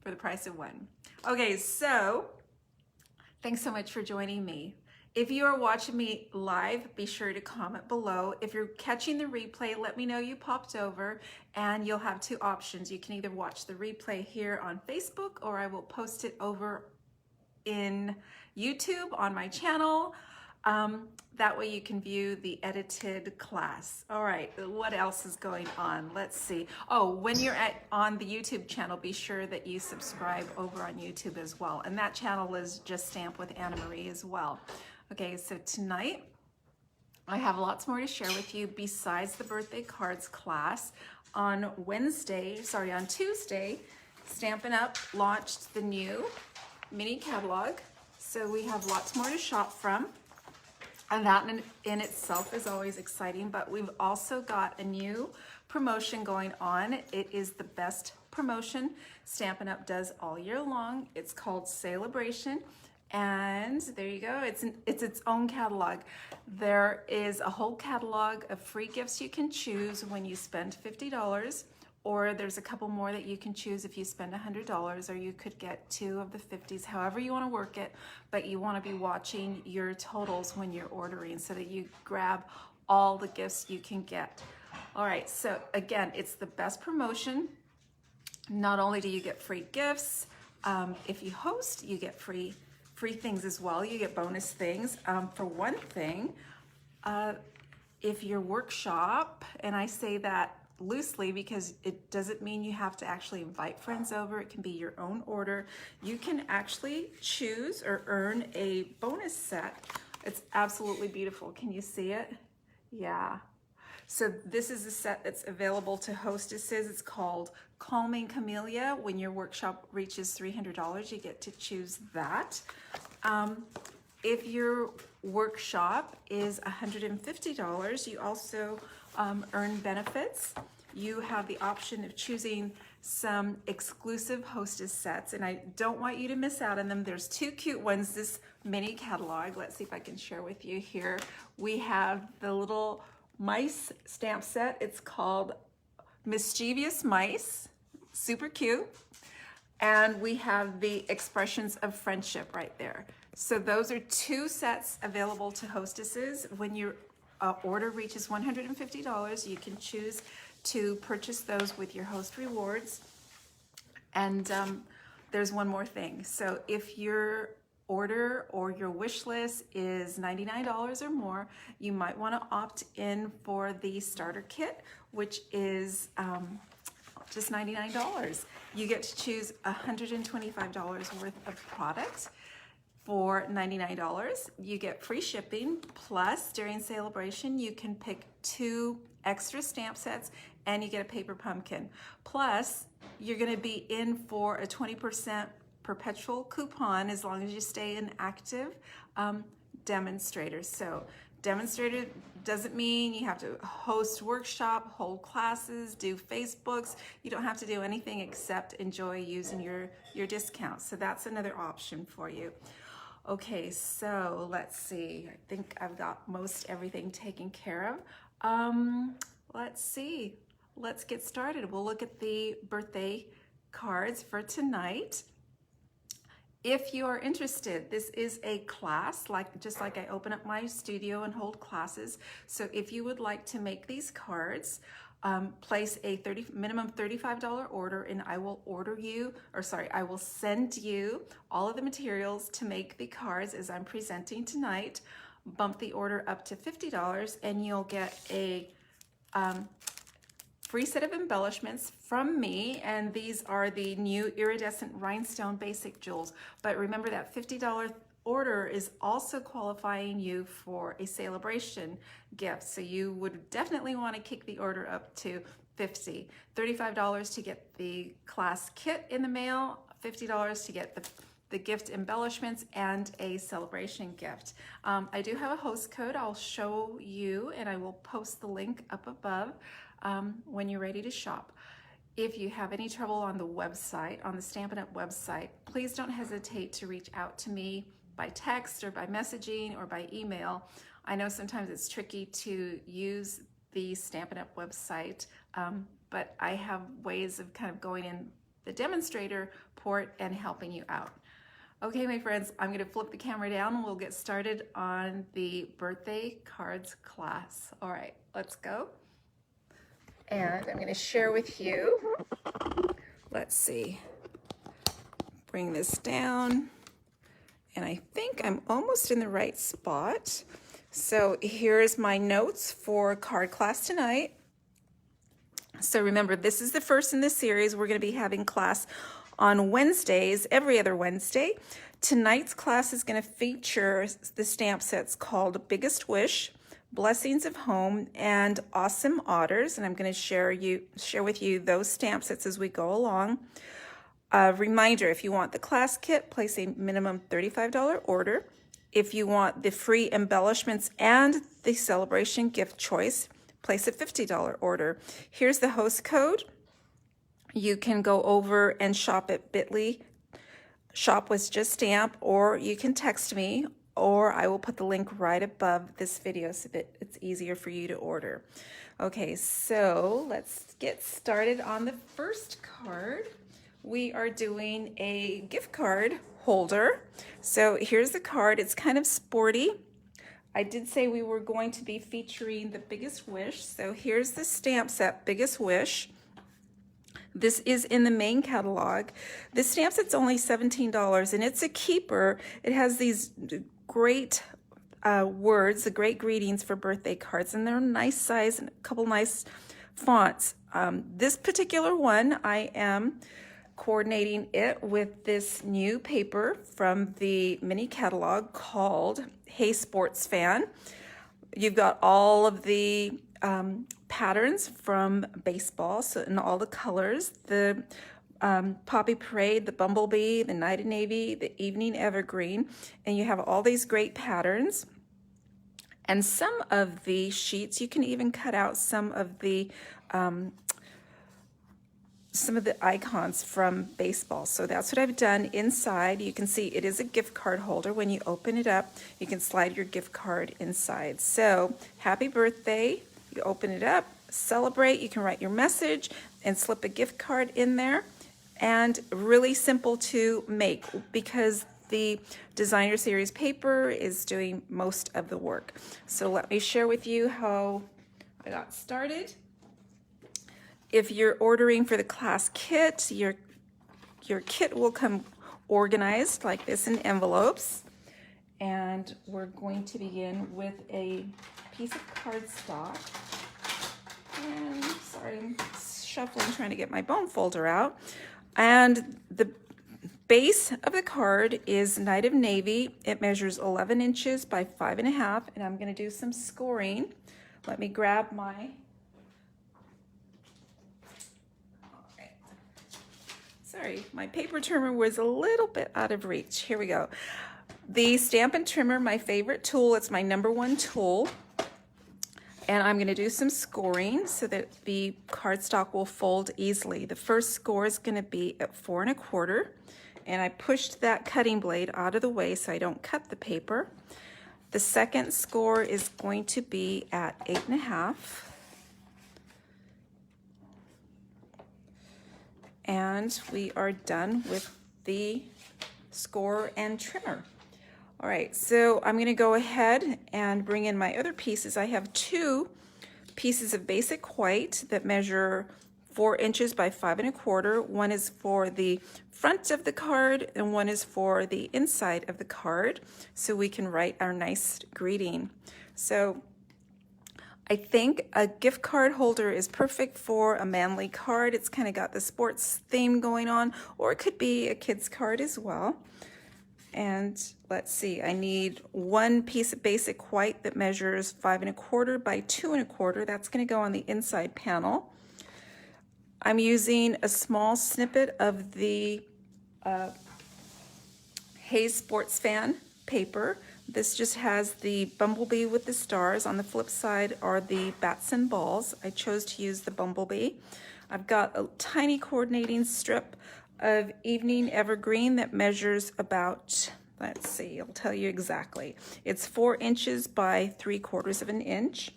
for the price of one. Okay, so thanks so much for joining me. If you are watching me live, be sure to comment below. If you're catching the replay, let me know you popped over, and you'll have two options. You can either watch the replay here on Facebook, or I will post it over in YouTube on my channel. That way you can view the edited class. All right, what else is going on? Let's see. Oh, when you're on the YouTube channel, be sure that you subscribe over on YouTube as well. And that channel is just Stamp with Anna Marie as well. Okay, so tonight I have lots more to share with you besides the birthday cards class. On Tuesday, Stampin' Up! Launched the new mini catalog. So we have lots more to shop from. And that in itself is always exciting, but we've also got a new promotion going on. It is the best promotion Stampin' Up! Does all year long. It's called Celebration, and there you go. It's its own catalog. There is a whole catalog of free gifts you can choose when you spend $50, or there's a couple more that you can choose if you spend $100, or you could get 2 of the 50s, however you want to work it, but you want to be watching your totals when you're ordering so that you grab all the gifts you can get. All right, so again, it's the best promotion. Not only do you get free gifts, if you host, you get free things as well. You get bonus things. For one thing, if your workshop, and I say that loosely because it doesn't mean you have to actually invite friends over. It can be your own order. You can actually choose or earn a bonus set. It's absolutely beautiful. Can you see it? Yeah. So this is a set that's available to hostesses. It's called Calming Camellia. When your workshop reaches $300, you get to choose that. If your workshop is $150, you also earn benefits. You have the option of choosing some exclusive hostess sets, and I don't want you to miss out on them. There's 2 cute ones, this mini catalog. Let's see if I can share with you here. We have the little mice stamp set. It's called Mischievous Mice, super cute. And we have the Expressions of Friendship right there. So those are 2 sets available to hostesses. When your order reaches $150, you can choose to purchase those with your host rewards. And there's one more thing. So if your order or your wish list is $99 or more, you might want to opt in for the starter kit, which is just $99. You get to choose $125 worth of product for $99. You get free shipping, plus during Celebration you can pick 2 extra stamp sets and you get a paper pumpkin. Plus you're going to be in for a 20% perpetual coupon as long as you stay an active demonstrator. So demonstrator doesn't mean you have to host workshop, hold classes, do Facebooks. You don't have to do anything except enjoy using your discounts. So that's another option for you. Okay, so let's see. I think I've got most everything taken care of. Let's see. Let's get started. We'll look at the birthday cards for tonight. If you are interested, this is a class, just like I open up my studio and hold classes. So if you would like to make these cards, place a minimum $35 order, and I will I will send you all of the materials to make the cards as I'm presenting tonight. Bump the order up to $50 and you'll get a free set of embellishments from me, and these are the new iridescent rhinestone basic jewels. But remember that $50 order is also qualifying you for a celebration gift, so you would definitely want to kick the order up to $50. $35 to get the class kit in the mail, $50 to get the gift embellishments and a celebration gift. I do have a host code I'll show you, and I will post the link up above when you're ready to shop. If you have any trouble on the website, on the Stampin' Up! Website, please don't hesitate to reach out to me by text or by messaging or by email. I know sometimes it's tricky to use the Stampin' Up! Website, but I have ways of kind of going in the demonstrator support and helping you out. Okay, my friends, I'm gonna flip the camera down and we'll get started on the birthday cards class. All right, let's go. And I'm gonna share with you, let's see, bring this down. And I think I'm almost in the right spot. So here's my notes for card class tonight. So remember, this is the first in the series. We're gonna be having class on Wednesdays, every other Wednesday. Tonight's class is going to feature the stamp sets called Biggest Wish, Blessings of Home, and Awesome Otters, and I'm going to share with you those stamp sets as we go along. Reminder, if you want the class kit, place a minimum $35 order. If you want the free embellishments and the celebration gift choice, place a $50 order. Here's the host code. You can go over and shop at bit.ly, shop with just stamp, or you can text me, or I will put the link right above this video so that it's easier for you to order. Okay, so let's get started on the first card. We are doing a gift card holder. So here's the card. It's kind of sporty. I did say we were going to be featuring the Biggest Wish. So here's the stamp set, Biggest Wish. This is in the main catalog. This stamp set's only $17 and it's a keeper. It has these great words, the great greetings for birthday cards, and they're a nice size and a couple nice fonts. This particular one, I am coordinating it with this new paper from the mini catalog called Hey Sports Fan. You've got all of the patterns from baseball, so in all the colors, the Poppy Parade, the Bumblebee, the Night of Navy, the Evening Evergreen, and you have all these great patterns. And some of the sheets, you can even cut out some of the icons from baseball. So that's what I've done inside. You can see it is a gift card holder. When you open it up, you can slide your gift card inside. So happy birthday. You open it up, celebrate, you can write your message and slip a gift card in there. And really simple to make because the designer series paper is doing most of the work. So let me share with you how I got started. If you're ordering for the class kit, your kit will come organized like this in envelopes. And we're going to begin with a piece of cardstock. And sorry, I'm shuffling, trying to get my bone folder out. And the base of the card is Night of Navy. It measures 11 inches by 5.5, and I'm going to do some scoring. Let me grab my... Sorry, my paper trimmer was a little bit out of reach. Here we go. The Stampin' Trimmer, my favorite tool. It's my #1 tool. And I'm going to do some scoring so that the cardstock will fold easily. The first score is going to be at 4 1/4. And I pushed that cutting blade out of the way so I don't cut the paper. The second score is going to be at 8 1/2. And we are done with the score and trimmer. All right, so I'm going to go ahead and bring in my other pieces. I have 2 pieces of basic white that measure 4 inches by 5 1/4. One is for the front of the card and one is for the inside of the card, so we can write our nice greeting. So I think a gift card holder is perfect for a manly card. It's kind of got the sports theme going on, or it could be a kid's card as well. And let's see, I need 1 piece of basic white that measures 5 1/4 by 2 1/4. That's going to go on the inside panel. I'm using a small snippet of the Hayes Sports Fan paper. This just has the bumblebee with the stars. On the flip side are the bats and balls. I chose to use the bumblebee. I've got a tiny coordinating strip of Evening Evergreen that measures about, let's see, I'll tell you exactly. It's 4 inches by 3/4 of an inch.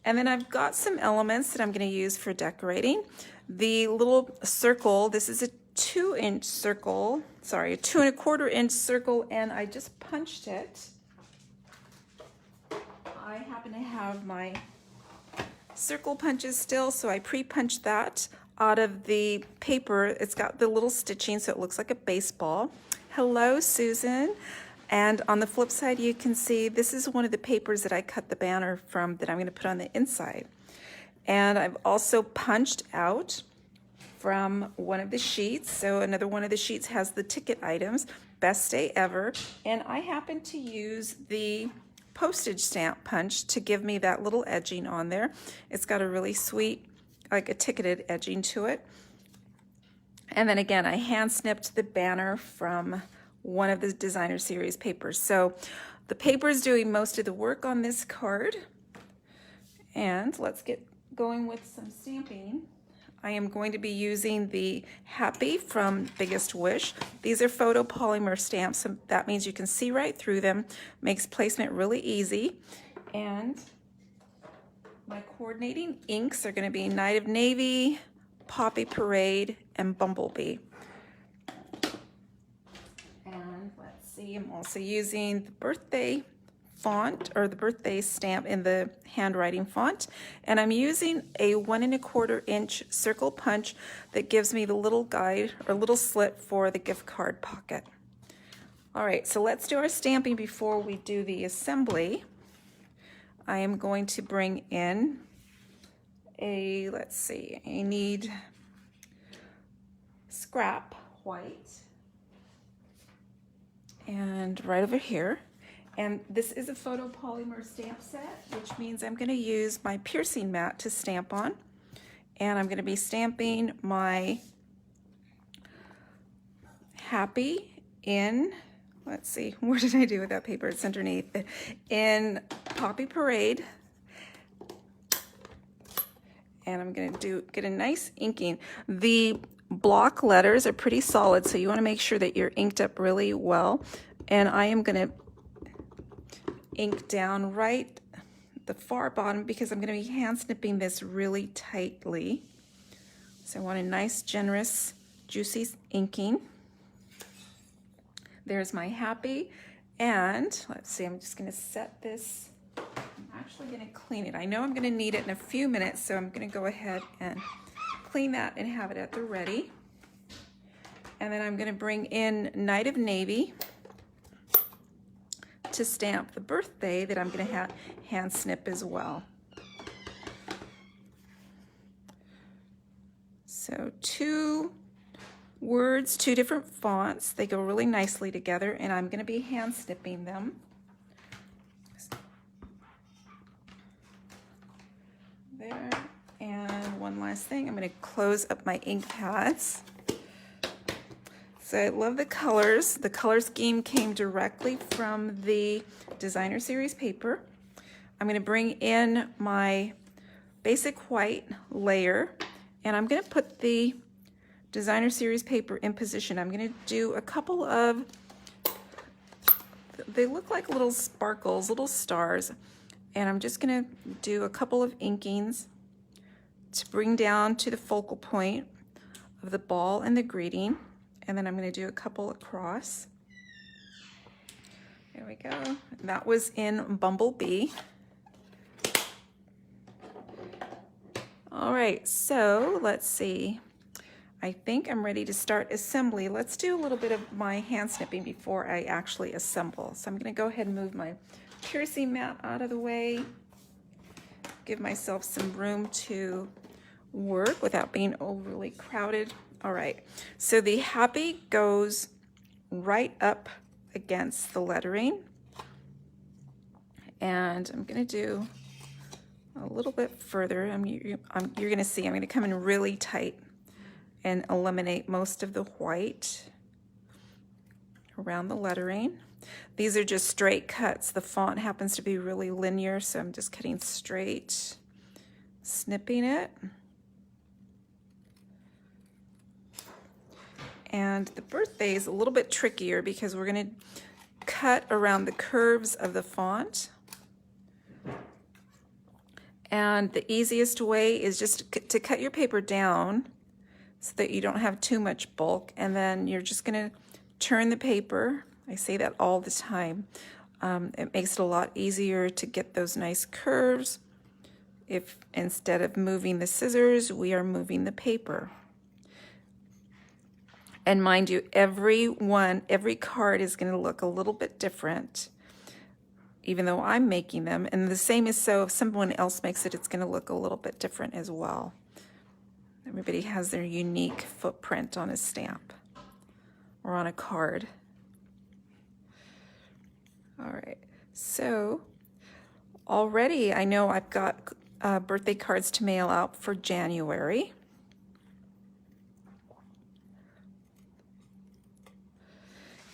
And then I've got some elements that I'm going to use for decorating. The little circle, this is a 2-inch circle, sorry, a 2 1/4-inch circle, and I just punched it. I happen to have my circle punches still, so I pre-punched that out of the paper. It's got the little stitching, so it looks like a baseball. Hello, Susan. And on the flip side, you can see this is one of the papers that I cut the banner from that I'm going to put on the inside. And I've also punched out from one of the sheets. So another one of the sheets has the ticket items, best day ever. And I happen to use the postage stamp punch to give me that little edging on there. It's got a really sweet, like a ticketed edging to it. And then again, I hand snipped the banner from one of the designer series papers. So the paper is doing most of the work on this card. And let's get going with some stamping. I am going to be using the Happy from Biggest Wish. These are photopolymer stamps, so that means you can see right through them, makes placement really easy. And my coordinating inks are going to be Night of Navy, Poppy Parade, and Bumblebee. And let's see, I'm also using the birthday font, or the birthday stamp in the handwriting font, and I'm using a 1 1/4-inch circle punch that gives me the little guide or little slit for the gift card pocket. All right, so let's do our stamping before we do the assembly. I am going to bring in a, let's see, I need scrap white, and right over here. And this is a photopolymer stamp set, which means I'm going to use my piercing mat to stamp on. And I'm going to be stamping my Happy in, let's see, where did I do with that paper? It's underneath. In Poppy Parade. And I'm going to get a nice inking. The block letters are pretty solid, so you want to make sure that you're inked up really well. And I am going to ink down right the far bottom because I'm going to be hand snipping this really tightly. So I want a nice, generous, juicy inking. There's my Happy. And let's see, I'm just going to set this. I'm actually going to clean it. I know I'm going to need it in a few minutes, so I'm going to go ahead and clean that and have it at the ready. And then I'm going to bring in Night of Navy to stamp the birthday that I'm going to hand snip as well. So 2 words, 2 different fonts. They go really nicely together, and I'm going to be hand snipping them. There. And one last thing, I'm going to close up my ink pads. So I love the colors. The color scheme came directly from the designer series paper. I'm going to bring in my basic white layer, and I'm going to put the designer series paper in position. I'm going to do a couple of, they look like little sparkles, little stars, and I'm just going to do a couple of inkings to bring down to the focal point of the ball and the greeting. And then I'm going to do a couple across. There we go. That was in Bumblebee. All right, so let's see. I think I'm ready to start assembly. Let's do a little bit of my hand snipping before I actually assemble. So I'm going to go ahead and move my piercing mat out of the way. Give myself some room to work without being overly crowded. All right, so the Happy goes right up against the lettering. And I'm going to do a little bit further. You're going to see I'm going to come in really tight and eliminate most of the white around the lettering. These are just straight cuts. The font happens to be really linear, so I'm just cutting straight, snipping it. And the birthday is a little bit trickier because we're going to cut around the curves of the font. And the easiest way is just to cut your paper down so that you don't have too much bulk. And then you're just gonna turn the paper. I say that all the time. It makes it a lot easier to get those nice curves if instead of moving the scissors, we are moving the paper. And mind you, every card is going to look a little bit different, even though I'm making them. And the same is so if someone else makes it, it's going to look a little bit different as well. Everybody has their unique footprint on a stamp or on a card. All right, so already I know I've got birthday cards to mail out for January.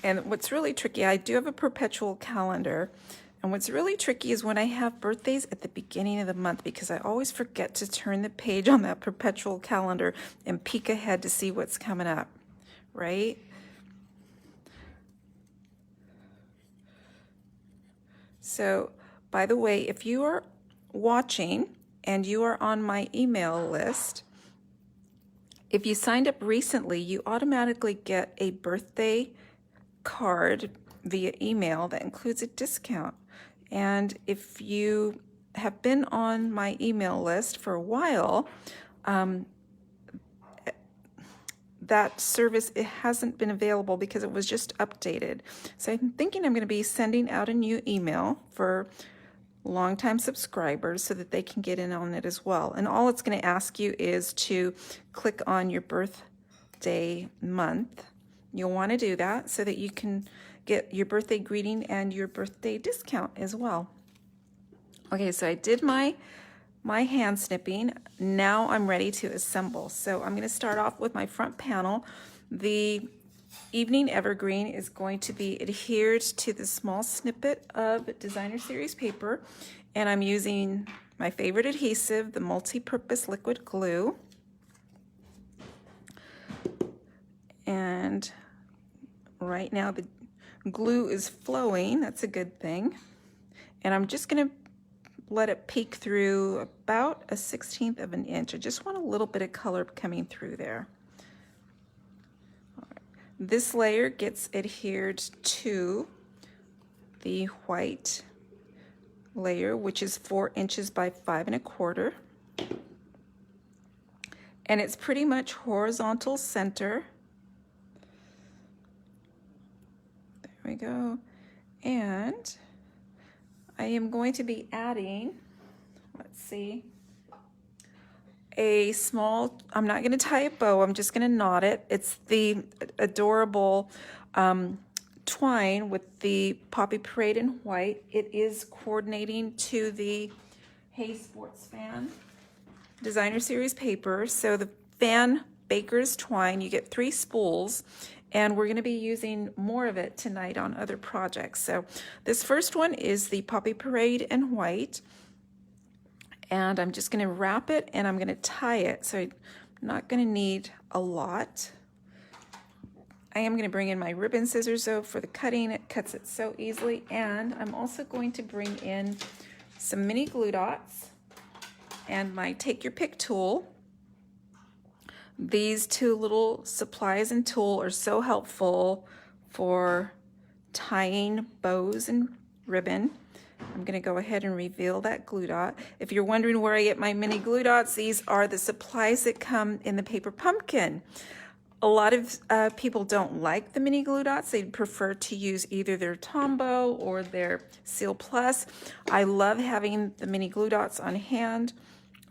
And what's really tricky, I do have a perpetual calendar, and what's really tricky is when I have birthdays at the beginning of the month, because I always forget to turn the page on that perpetual calendar and peek ahead to see what's coming up, right? So, by the way, if you are watching and you are on my email list, if you signed up recently, you automatically get a birthday card via email that includes a discount. And if you have been on my email list for a while, that service, it hasn't been available because it was just updated. So I'm thinking I'm going to be sending out a new email for longtime subscribers so that they can get in on it as well. And all it's going to ask you is to click on your birthday month. You'll want to do that so that you can get your birthday greeting and your birthday discount as well. Okay, so I did my hand snipping. Now I'm ready to assemble. So I'm going to start off with my front panel. The evening evergreen is going to be adhered to the small snippet of designer series paper, and I'm using my favorite adhesive, the multi-purpose liquid glue. And right now the glue is flowing. That's a good thing. And I'm just going to let it peek through about a 1/16 of an inch. I just want a little bit of color coming through there. All right. This layer gets adhered to the white layer, which is 4 inches by 5 1/4. And it's pretty much horizontal center. There we go. And I am going to be adding, let's see, a small, I'm not going to tie a bow, I'm just going to knot it. It's the adorable twine with the Poppy Parade in white. It is coordinating to the Hey Sports Fan designer series paper. So the fan baker's twine, you get 3 spools, and we're going to be using more of it tonight on other projects. So this first one is the Poppy Parade in white, and I'm just going to wrap it and I'm going to tie it. So I'm not going to need a lot. I am going to bring in my ribbon scissors though for the cutting. It cuts it so easily. And I'm also going to bring in some mini glue dots and my take your pick tool. These 2 little supplies and tool are so helpful for tying bows and ribbon. I'm going to go ahead and reveal that glue dot. If you're wondering where I get my mini glue dots, these are the supplies that come in the paper pumpkin. A lot of people don't like the mini glue dots. They prefer to use either their Tombow or their Seal Plus. I love having the mini glue dots on hand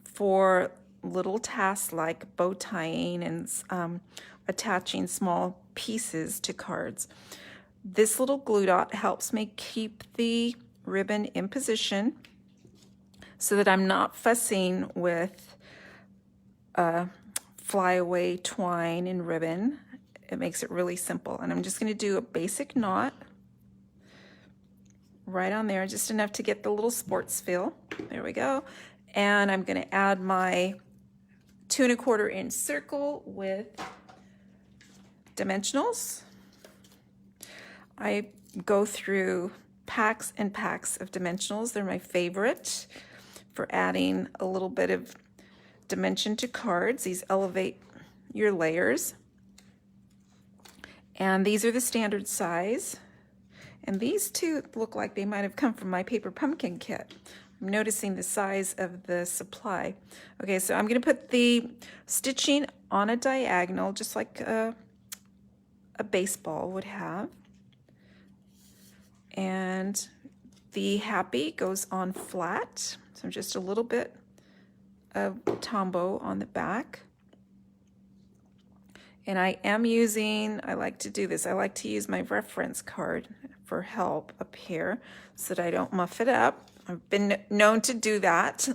for little tasks like bow tying and attaching small pieces to cards. This little glue dot helps me keep the ribbon in position so that I'm not fussing with flyaway twine and ribbon. It makes it really simple. And I'm just going to do a basic knot right on there, just enough to get the little sports feel. There we go. And I'm going to add my 2 1/4 inch circle with dimensionals. I go through packs and packs of dimensionals. They're my favorite for adding a little bit of dimension to cards. These elevate your layers. And these are the standard size. And these two look like they might have come from my paper pumpkin kit. I'm noticing the size of the supply. Okay, so I'm going to put the stitching on a diagonal, just like a baseball would have. And the happy goes on flat, so just a little bit of tombow on the back. And I am using, I like to do this, I like to use my reference card for help up here so that I don't muff it up. I've been known to do that.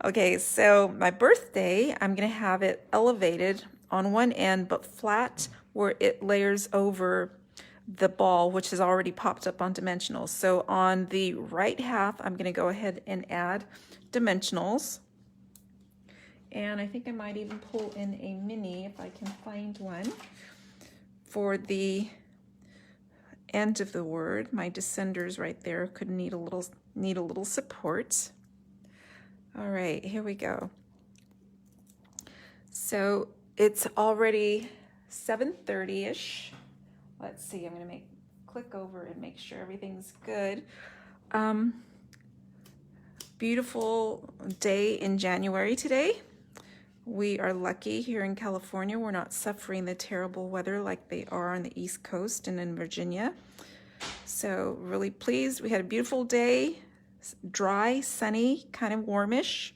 Okay, so my birthday, I'm gonna have it elevated on one end but flat where it layers over the ball, which has already popped up on dimensionals. So on the right half, I'm gonna go ahead and add dimensionals. And I think I might even pull in a mini if I can find one for the end of the word. My descenders right there could need a little support. All right, here we go. So it's already 7:30-ish. Let's see, I'm gonna click over and make sure everything's good. Beautiful day in January today. We are lucky here in California. We're not suffering the terrible weather like they are on the East Coast and in Virginia. So really pleased. We had a beautiful day, dry, sunny, kind of warmish.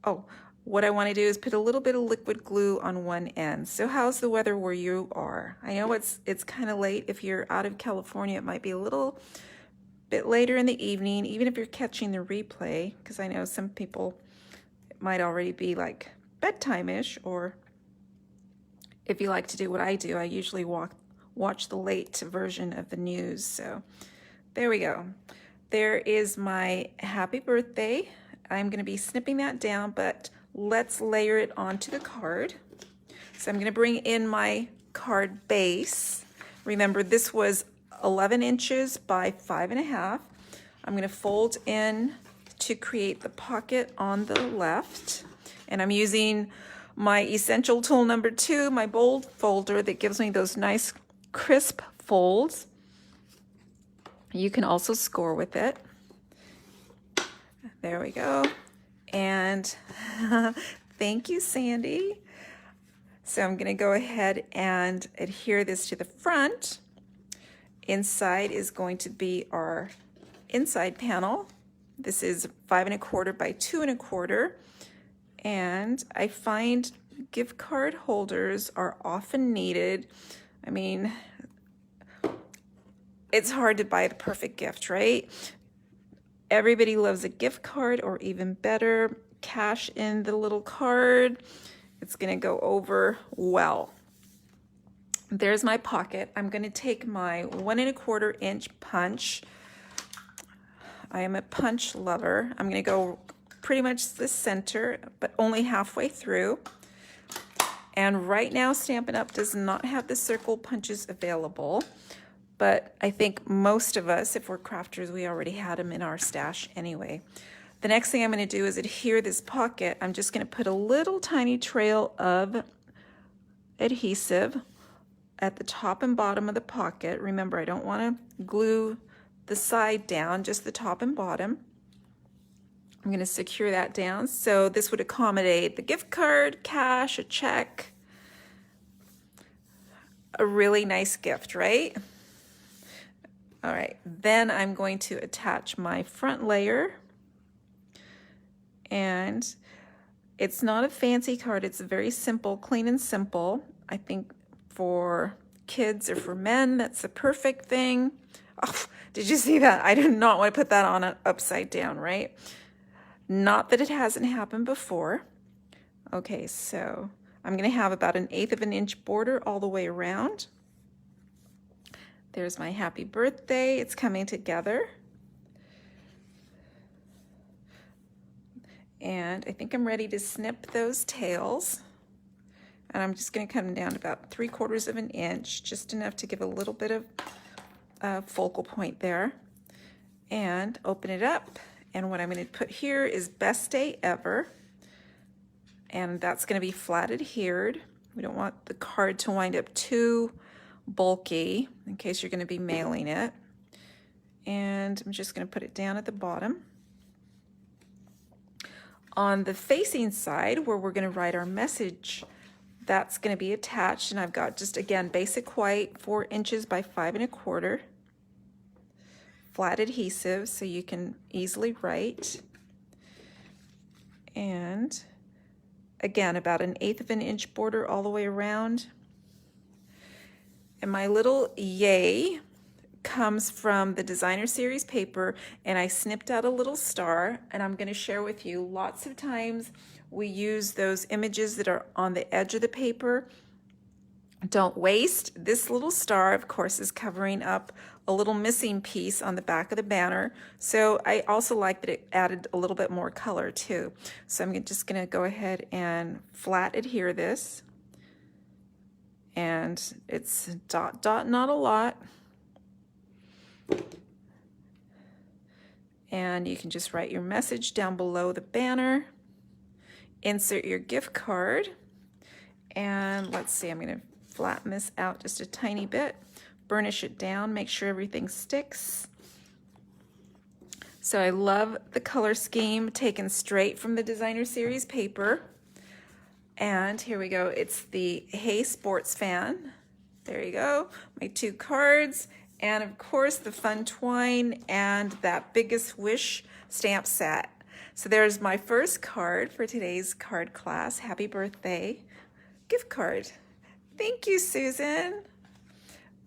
Oh, what I want to do is put a little bit of liquid glue on one end. So how's the weather where you are? I know it's kind of late. If you're out of California, it might be a little bit later in the evening, even if you're catching the replay, because I know some people, it might already be like bedtime-ish, or if you like to do what I do, I usually watch the late version of the news. So there we go. There is my happy birthday. I'm going to be snipping that down, but let's layer it onto the card. So I'm going to bring in my card base. Remember, this was 11 inches by 5.5. I'm going to fold in to create the pocket on the left. And I'm using my Essential Tool number 2, my bold folder that gives me those nice crisp folds. You can also score with it. There we go. And thank you, Sandy. So I'm going to go ahead and adhere this to the front. Inside is going to be our inside panel. This is 5 1/4 by 2 1/4. And I find gift card holders are often needed. I mean, it's hard to buy the perfect gift, right? Everybody loves a gift card, or even better, cash in the little card. It's gonna go over well. There's my pocket. I'm gonna take my 1 1/4 inch punch. I am a punch lover. I'm gonna go pretty much the center, but only halfway through. And right now, Stampin' Up! Does not have the circle punches available, but I think most of us, if we're crafters, we already had them in our stash anyway. The next thing I'm going to do is adhere this pocket. I'm just going to put a little tiny trail of adhesive at the top and bottom of the pocket. Remember, I don't want to glue the side down, just the top and bottom. I'm going to secure that down. So this would accommodate the gift card, cash, a check. A really nice gift, right? All right, then I'm going to attach my front layer. And it's not a fancy card, it's very simple, clean and simple. I think for kids or for men, that's the perfect thing. Oh, did you see that? I do not want to put that on an upside down, right? Not that it hasn't happened before. Okay, so I'm going to have about 1/8 inch border all the way around. There's my happy birthday. It's coming together. And I think I'm ready to snip those tails. And I'm just going to come down to about 3/4 inch, just enough to give a little bit of focal point there. And open it up. And what I'm going to put here is Best Day Ever. and that's going to be flat adhered. We don't want the card to wind up too bulky in case you're going to be mailing it. And I'm just going to put it down at the bottom. On the facing side, where we're going to write our message, that's going to be attached, and I've got just, again, basic white, 4 inches by 5 1/4, flat adhesive so you can easily write. And again, about 1/8 of an inch border all the way around. And my little yay comes from the designer series paper, and I snipped out a little star, and I'm going to share with you, lots of times we use those images that are on the edge of the paper. Don't waste. This little star, of course, is covering up a little missing piece on the back of the banner. So I also like that it added a little bit more color too. So I'm just going to go ahead and flat adhere this. And it's dot, dot, not a lot. And you can just write your message down below the banner. Insert your gift card. And let's see, I'm going to flatten this out just a tiny bit. Burnish it down, make sure everything sticks. So I love the color scheme taken straight from the designer series paper. And here we go, it's the Hey Sports Fan. There you go, my 2 cards, and of course the fun twine and that Biggest Wish stamp set. So there's my first card for today's card class. Happy birthday. Gift card. Thank you, Susan.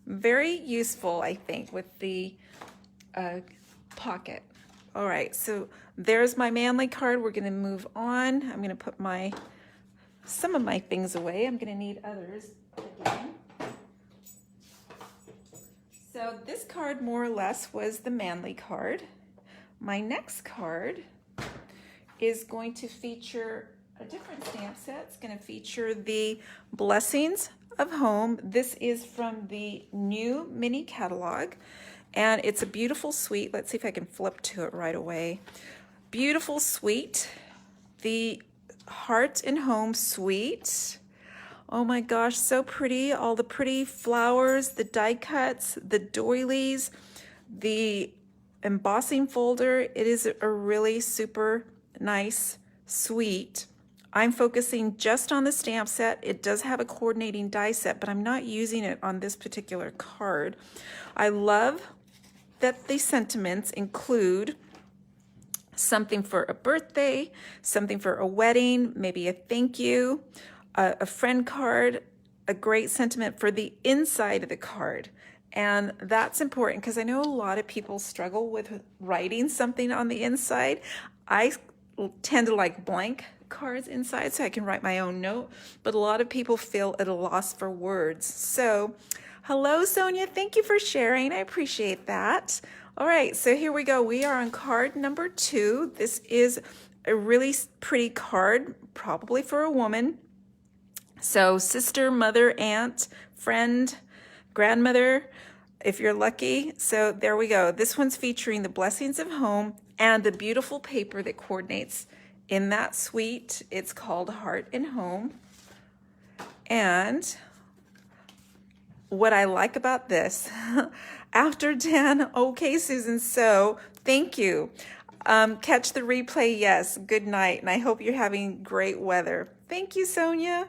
Very useful, I think, with the pocket. All right, so there's my manly card. We're going to move on. I'm going to put some of my things away. I'm going to need others again. So this card more or less was the manly card. My next card is going to feature a different stamp set. It's going to feature the Blessings of Home. This is from the new mini catalog, and it's a beautiful suite. Let's see if I can flip to it right away. Beautiful suite, the Heart and Home suite. Oh my gosh, so pretty. All the pretty flowers, the die cuts, the doilies, the embossing folder. It is a really super nice suite. I'm focusing just on the stamp set. It does have a coordinating die set, but I'm not using it on this particular card. I love that the sentiments include something for a birthday, something for a wedding, maybe a thank you, a friend card, a great sentiment for the inside of the card. And that's important because I know a lot of people struggle with writing something on the inside. I tend to like blank cards inside so I can write my own note, but a lot of people feel at a loss for words. So hello, Sonia, thank you for sharing. I appreciate that. All right, so here we go. We are on card number 2. This is a really pretty card, probably for a woman. So sister, mother, aunt, friend, grandmother, if you're lucky. So there we go. This one's featuring the Blessings of Home and the beautiful paper that coordinates in that suite. It's called Heart and Home. And what I like about this, after 10, okay, Susan, so thank you. Catch the replay, yes, good night, and I hope you're having great weather. Thank you, Sonia.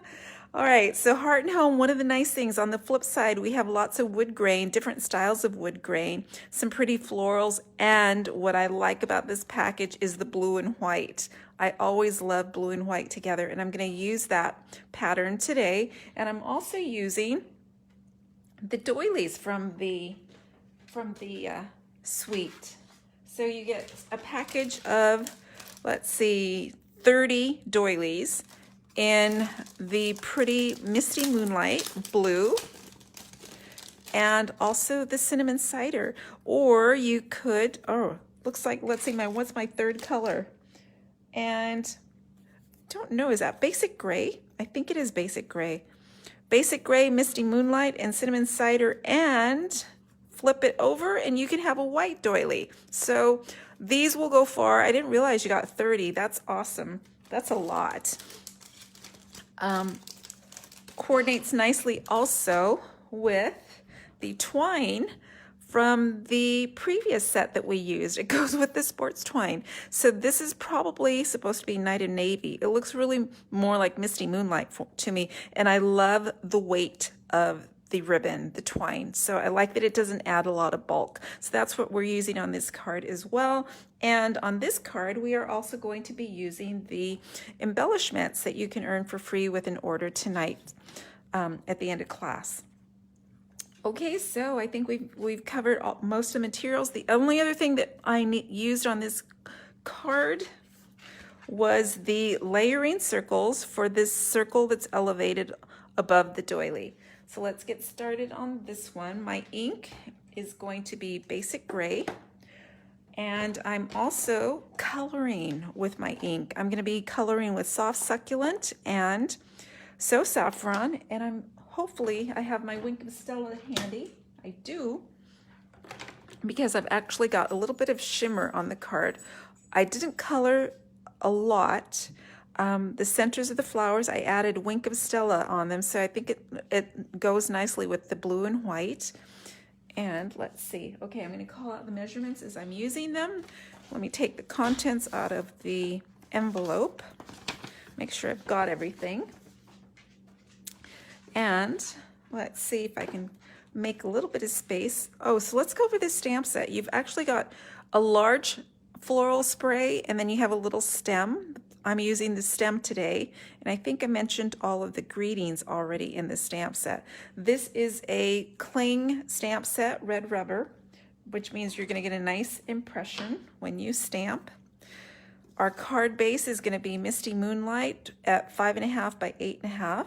All right, so Heart and Home, one of the nice things, on the flip side, we have lots of wood grain, different styles of wood grain, some pretty florals, and what I like about this package is the blue and white. I always love blue and white together, and I'm going to use that pattern today, and I'm also using the doilies from the suite. So you get a package of, let's see, 30 doilies in the pretty Misty Moonlight blue, and also the cinnamon cider. Or you could, oh, looks like, let's see, what's my third color? And don't know, is that basic gray? I think it is basic gray. Basic gray, Misty Moonlight, and cinnamon cider, and flip it over and you can have a white doily. So these will go far. I didn't realize you got 30. That's awesome. That's a lot. Coordinates nicely also with the twine from the previous set that we used. It goes with the sports twine. So this is probably supposed to be Night of Navy. It looks really more like Misty Moonlight to me, and I love the weight of the ribbon, the twine. So I like that it doesn't add a lot of bulk. So that's what we're using on this card as well. And on this card, we are also going to be using the embellishments that you can earn for free with an order tonight at the end of class. Okay, so I think we've covered most of the materials. The only other thing that I used on this card was the layering circles for this circle that's elevated above the doily. So let's get started on this one. My ink is going to be basic gray, and I'm also coloring with my ink. I'm going to be coloring with Soft Succulent and So Saffron, and hopefully I have my Wink of Stella handy. I do, because I've actually got a little bit of shimmer on the card. I didn't color a lot. The centers of the flowers, I added Wink of Stella on them, so I think it goes nicely with the blue and white. And let's see. Okay, I'm going to call out the measurements as I'm using them. Let me take the contents out of the envelope. Make sure I've got everything. And let's see if I can make a little bit of space. Oh, so let's go over this stamp set. You've actually got a large floral spray, and then you have a little stem. I'm using the stem today, and I think I mentioned all of the greetings already in the stamp set. This is a cling stamp set, red rubber, which means you're going to get a nice impression when you stamp. Our card base is going to be Misty Moonlight at 5.5 by 8.5.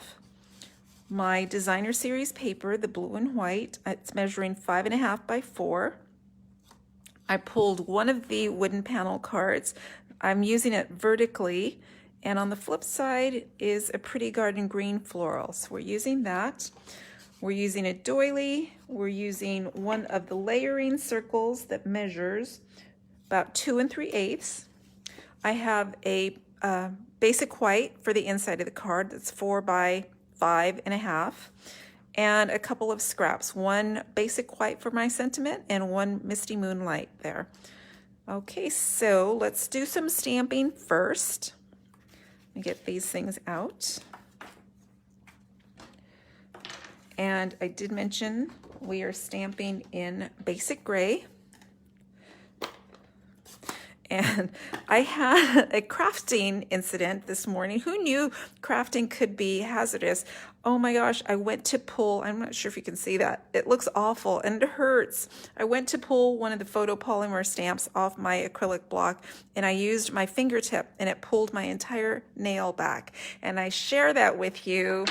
My designer series paper, the blue and white, it's measuring 5.5 by 4. I pulled one of the wooden panel cards. I'm using it vertically, and on the flip side is a Pretty Garden Green floral. So we're using that. We're using a doily. We're using one of the layering circles that measures about 2 3/8. I have a basic white for the inside of the card that's 4 by 5.5, and a couple of scraps, one basic white for my sentiment and one Misty Moonlight there. Okay, so let's do some stamping first. Let me get these things out. And I did mention we are stamping in basic gray. And I had a crafting incident this morning. Who knew crafting could be hazardous? Oh my gosh, I went to pull, I'm not sure if you can see that. It looks awful and it hurts. I went to pull one of the photopolymer stamps off my acrylic block, and I used my fingertip and it pulled my entire nail back. And I share that with you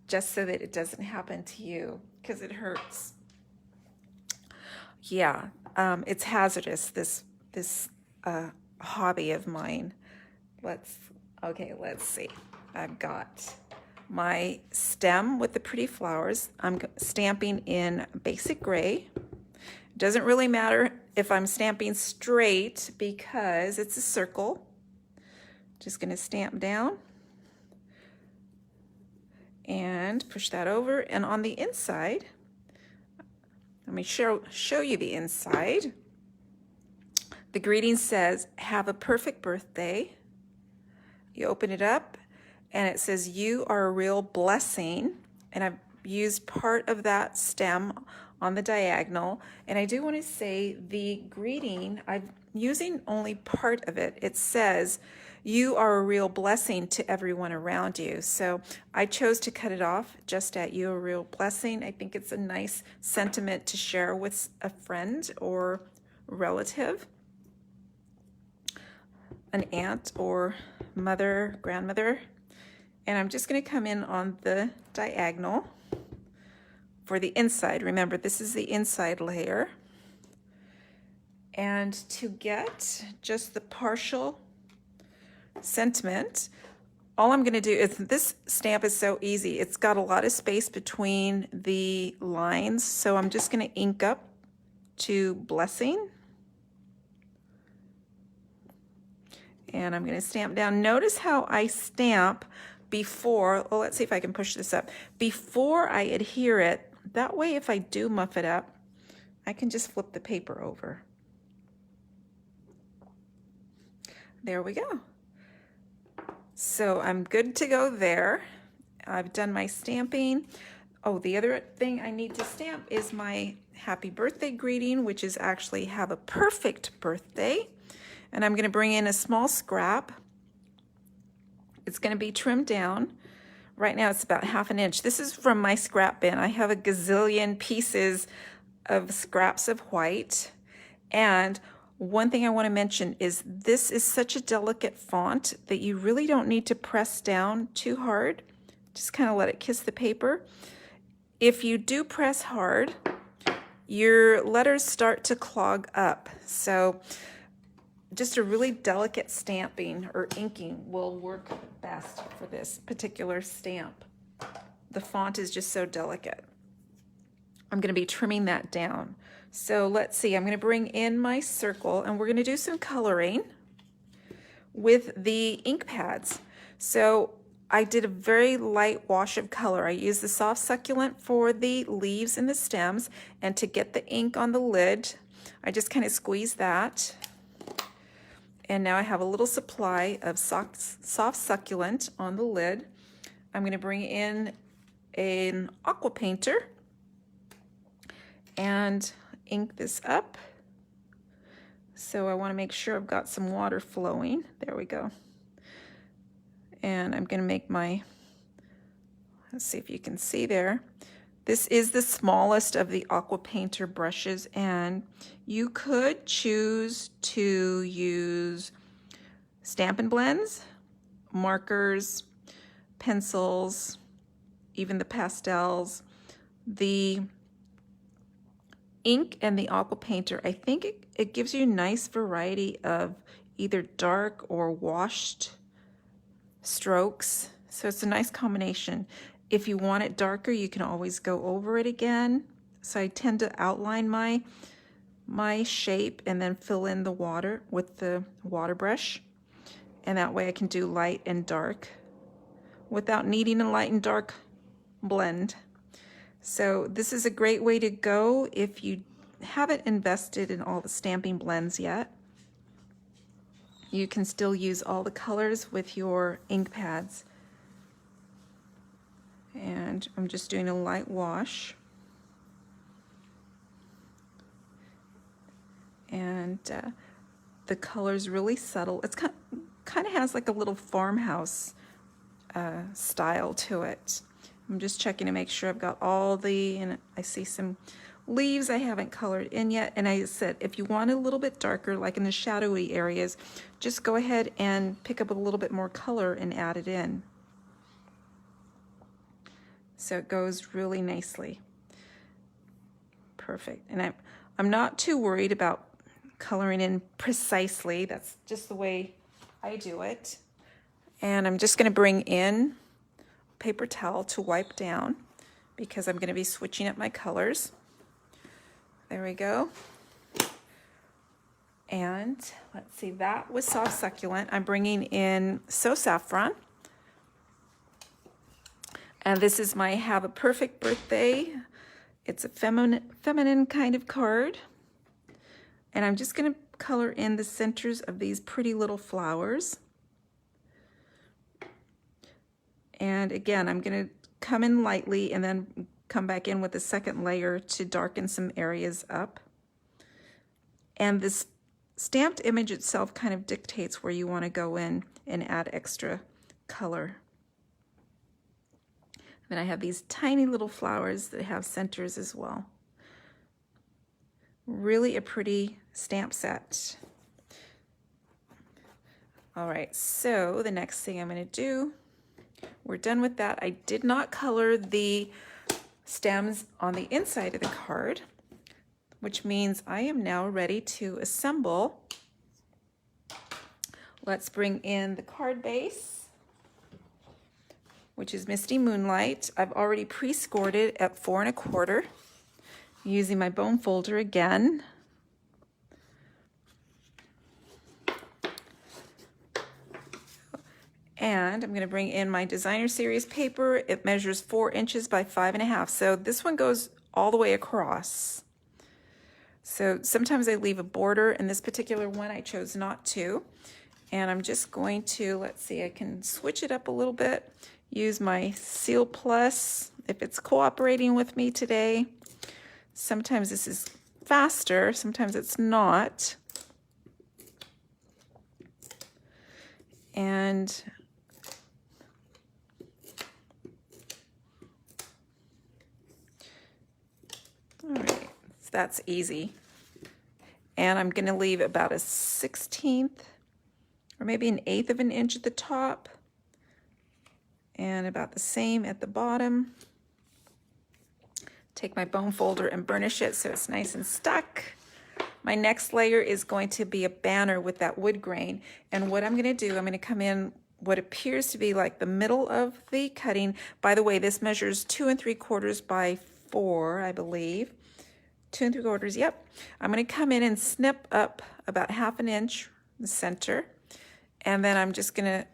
just so that it doesn't happen to you, because it hurts. Yeah, it's hazardous, this hobby of mine. Let's see. I've got my stem with the pretty flowers. I'm stamping in basic gray. It doesn't really matter if I'm stamping straight because it's a circle. Just going to stamp down and push that over. And on the inside, let me show you the inside. The greeting says, "Have a perfect birthday." You open it up and it says, "You are a real blessing." And I've used part of that stem on the diagonal. And I do want to say the greeting, I'm using only part of it. It says, "You are a real blessing to everyone around you." So I chose to cut it off just at "You are a real blessing." I think it's a nice sentiment to share with a friend or relative, an aunt or mother, grandmother. And I'm just going to come in on the diagonal for the inside. Remember, this is the inside layer. And to get just the partial sentiment, all I'm going to do is, this stamp is so easy. It's got a lot of space between the lines. So I'm just going to ink up to "Blessing." And I'm going to stamp down. Notice how I stamp before, well, let's see if I can push this up, before I adhere it. That way, if I do muff it up, I can just flip the paper over. There we go. So I'm good to go there. I've done my stamping. Oh, the other thing I need to stamp is my happy birthday greeting, which is actually have a perfect birthday. And I'm going to bring in a small scrap. It's going to be trimmed down. Right now it's about 1/2 inch. This is from my scrap bin. I have a gazillion pieces of scraps of white. And one thing I want to mention is this is such a delicate font that you really don't need to press down too hard. Just kind of let it kiss the paper. If you do press hard, your letters start to clog up. So just a really delicate stamping or inking will work best for this particular stamp. The font is just so delicate. I'm going to be trimming that down. So let's see, I'm going to bring in my circle and we're going to do some coloring with the ink pads. So I did a very light wash of color. I used the soft succulent for the leaves and the stems, and to get the ink on the lid, I just kind of squeezed that. And now I have a little supply of soft succulent on the lid. I'm going to bring in an aqua painter and ink this up. So I want to make sure I've got some water flowing. There we go. And I'm going to make my, let's see if you can see there. This is the smallest of the aqua painter brushes, and you could choose to use Stampin' Blends, markers, pencils, even the pastels. The ink and the aqua painter, I think it gives you a nice variety of either dark or washed strokes. So it's a nice combination. If you want it darker, you can always go over it again. So I tend to outline my shape and then fill in the water with the water brush. And that way I can do light and dark without needing a light and dark blend. So this is a great way to go if you haven't invested in all the stamping blends yet. You can still use all the colors with your ink pads. And I'm just doing a light wash. And the color's really subtle. It's kind of has like a little farmhouse style to it. I'm just checking to make sure I've got all and I see some leaves I haven't colored in yet. And I said, if you want a little bit darker, like in the shadowy areas, just go ahead and pick up a little bit more color and add it in. So it goes really nicely. Perfect. And I'm not too worried about coloring in precisely. That's just the way I do it. And I'm just going to bring in paper towel to wipe down because I'm going to be switching up my colors. There we go. And let's see, that was soft succulent. I'm bringing in So Saffron. And this is my Have a Perfect Birthday. It's a feminine kind of card. And I'm just going to color in the centers of these pretty little flowers. And again, I'm going to come in lightly and then come back in with a second layer to darken some areas up. And this stamped image itself kind of dictates where you want to go in and add extra color. Then I have these tiny little flowers that have centers as well. Really a pretty stamp set. All right, so the next thing I'm going to do, we're done with that. I did not color the stems on the inside of the card, which means I am now ready to assemble. Let's bring in the card base, which is Misty Moonlight. I've already pre-scored it at 4 1/4, using my bone folder again. And I'm going to bring in my designer series paper. It measures 4 inches by 5.5. So this one goes all the way across. So sometimes I leave a border. In this particular one, I chose not to. And I'm just going to, let's see, I can switch it up a little bit. Use my Seal Plus if it's cooperating with me today. Sometimes this is faster, sometimes it's not. And all right, so that's easy. And I'm going to leave about a 1/16 or maybe an 1/8 of an inch at the top and about the same at the bottom. Take my bone folder and burnish it so it's nice and stuck. My next layer is going to be a banner with that wood grain. And what I'm going to do, I'm going to come in what appears to be like the middle of the cutting. By the way, this measures 2 3/4 by 4, I believe. 2 3/4, yep. I'm going to come in and snip up about 1/2 inch in the center. And then I'm just going to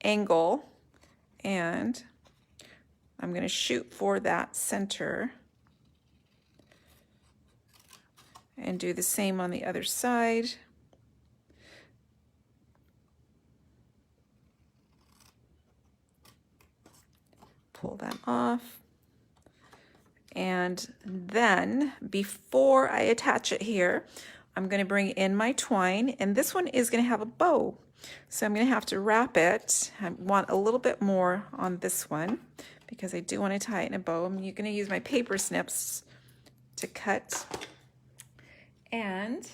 angle and I'm going to shoot for that center. And do the same on the other side. Pull that off. And then before I attach it here, I'm going to bring in my twine, and this one is going to have a bow. So I'm going to have to wrap it. I want a little bit more on this one because I do want to tie it in a bow. I'm going to use my paper snips to cut. And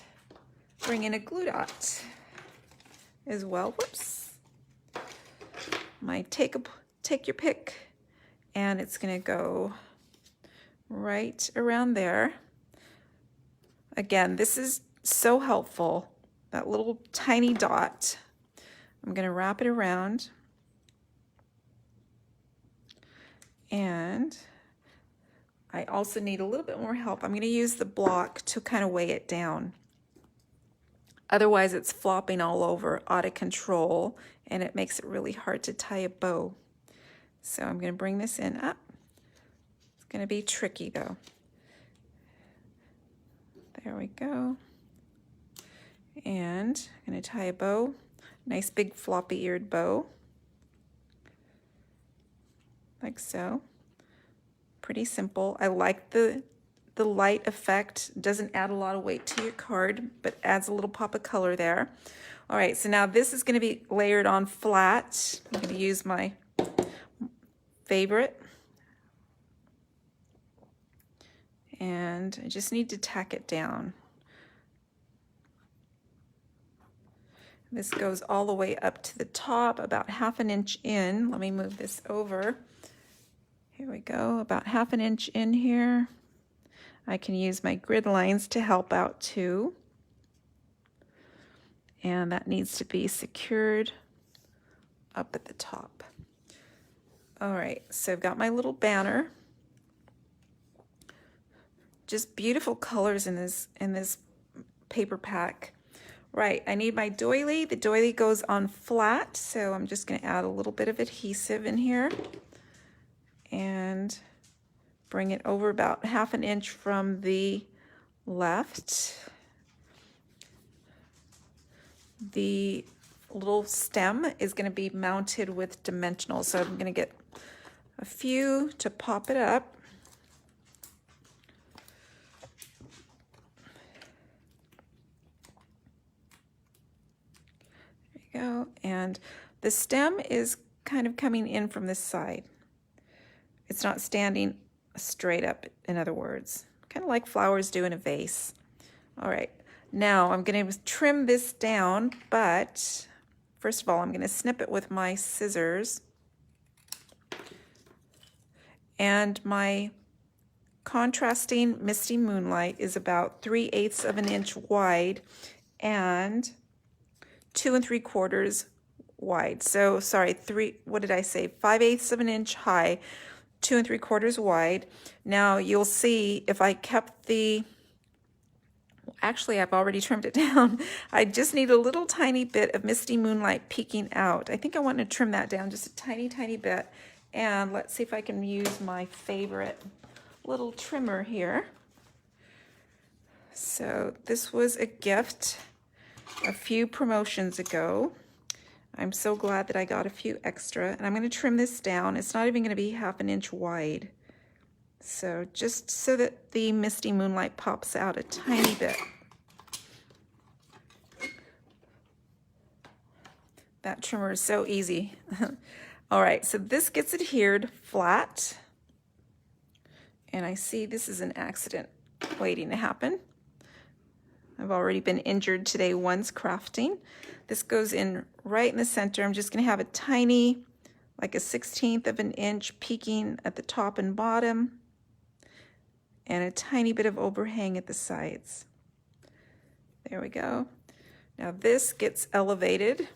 bring in a glue dot as well. Whoops. Take your pick, and it's going to go right around there. Again, this is so helpful. That little tiny dot. I'm going to wrap it around. And I also need a little bit more help. I'm going to use the block to kind of weigh it down. Otherwise, it's flopping all over, out of control, and it makes it really hard to tie a bow. So I'm going to bring this in up. It's going to be tricky though. There we go. And I'm going to tie a bow, nice big floppy eared bow, like so. Pretty simple. I like the light effect. Doesn't add a lot of weight to your card, but adds a little pop of color there. All right, so now this is going to be layered on flat. I'm going to use my favorite. And I just need to tack it down. This goes all the way up to the top, about 1/2 inch in. Let me move this over. Here we go, about 1/2 inch in here. I can use my grid lines to help out too. And that needs to be secured up at the top. All right, so I've got my little banner. Just beautiful colors in this paper pack. Right, I need my doily. The doily goes on flat, so I'm just going to add a little bit of adhesive in here. And bring it over about 1/2 inch from the left. The little stem is going to be mounted with dimensional, so I'm going to get a few to pop it up. There you go. And the stem is kind of coming in from this side. It's not standing straight up, in other words, kind of like flowers do in a vase. All right, now I'm going to trim this down, but first of all, I'm going to snip it with my scissors. And my contrasting Misty Moonlight is about 3/8 of an inch wide and 2 3/4 wide. So sorry, 5/8 of an inch high, 2 3/4 wide. Now you'll see if I kept the Actually, I've already trimmed it down. I just need a little tiny bit of Misty Moonlight peeking out. I think I want to trim that down just a tiny, tiny bit. And let's see if I can use my favorite little trimmer here. So this was a gift a few promotions ago. I'm so glad that I got a few extra. And I'm going to trim this down. It's not even going to be 1/2 inch wide. So just so that the Misty Moonlight pops out a tiny bit. That trimmer is so easy. All right, so this gets adhered flat. And I see this is an accident waiting to happen. I've already been injured today once crafting. This goes in right in the center. I'm just gonna have a tiny, like a 1/16 of an inch peeking at the top and bottom, and a tiny bit of overhang at the sides. There we go. Now this gets elevated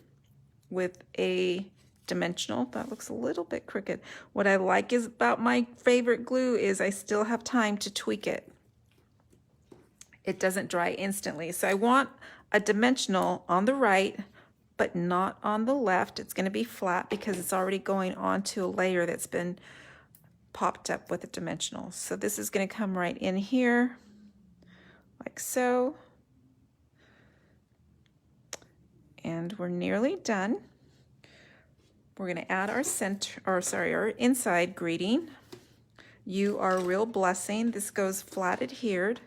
with a dimensional. That looks a little bit crooked. What I like is about my favorite glue is I still have time to tweak it. It doesn't dry instantly. So I want a dimensional on the right, but not on the left. It's going to be flat because it's already going onto a layer that's been popped up with a dimensional. So this is going to come right in here, like so. And we're nearly done. We're going to add our our inside greeting. You are a real blessing. This goes flat adhered.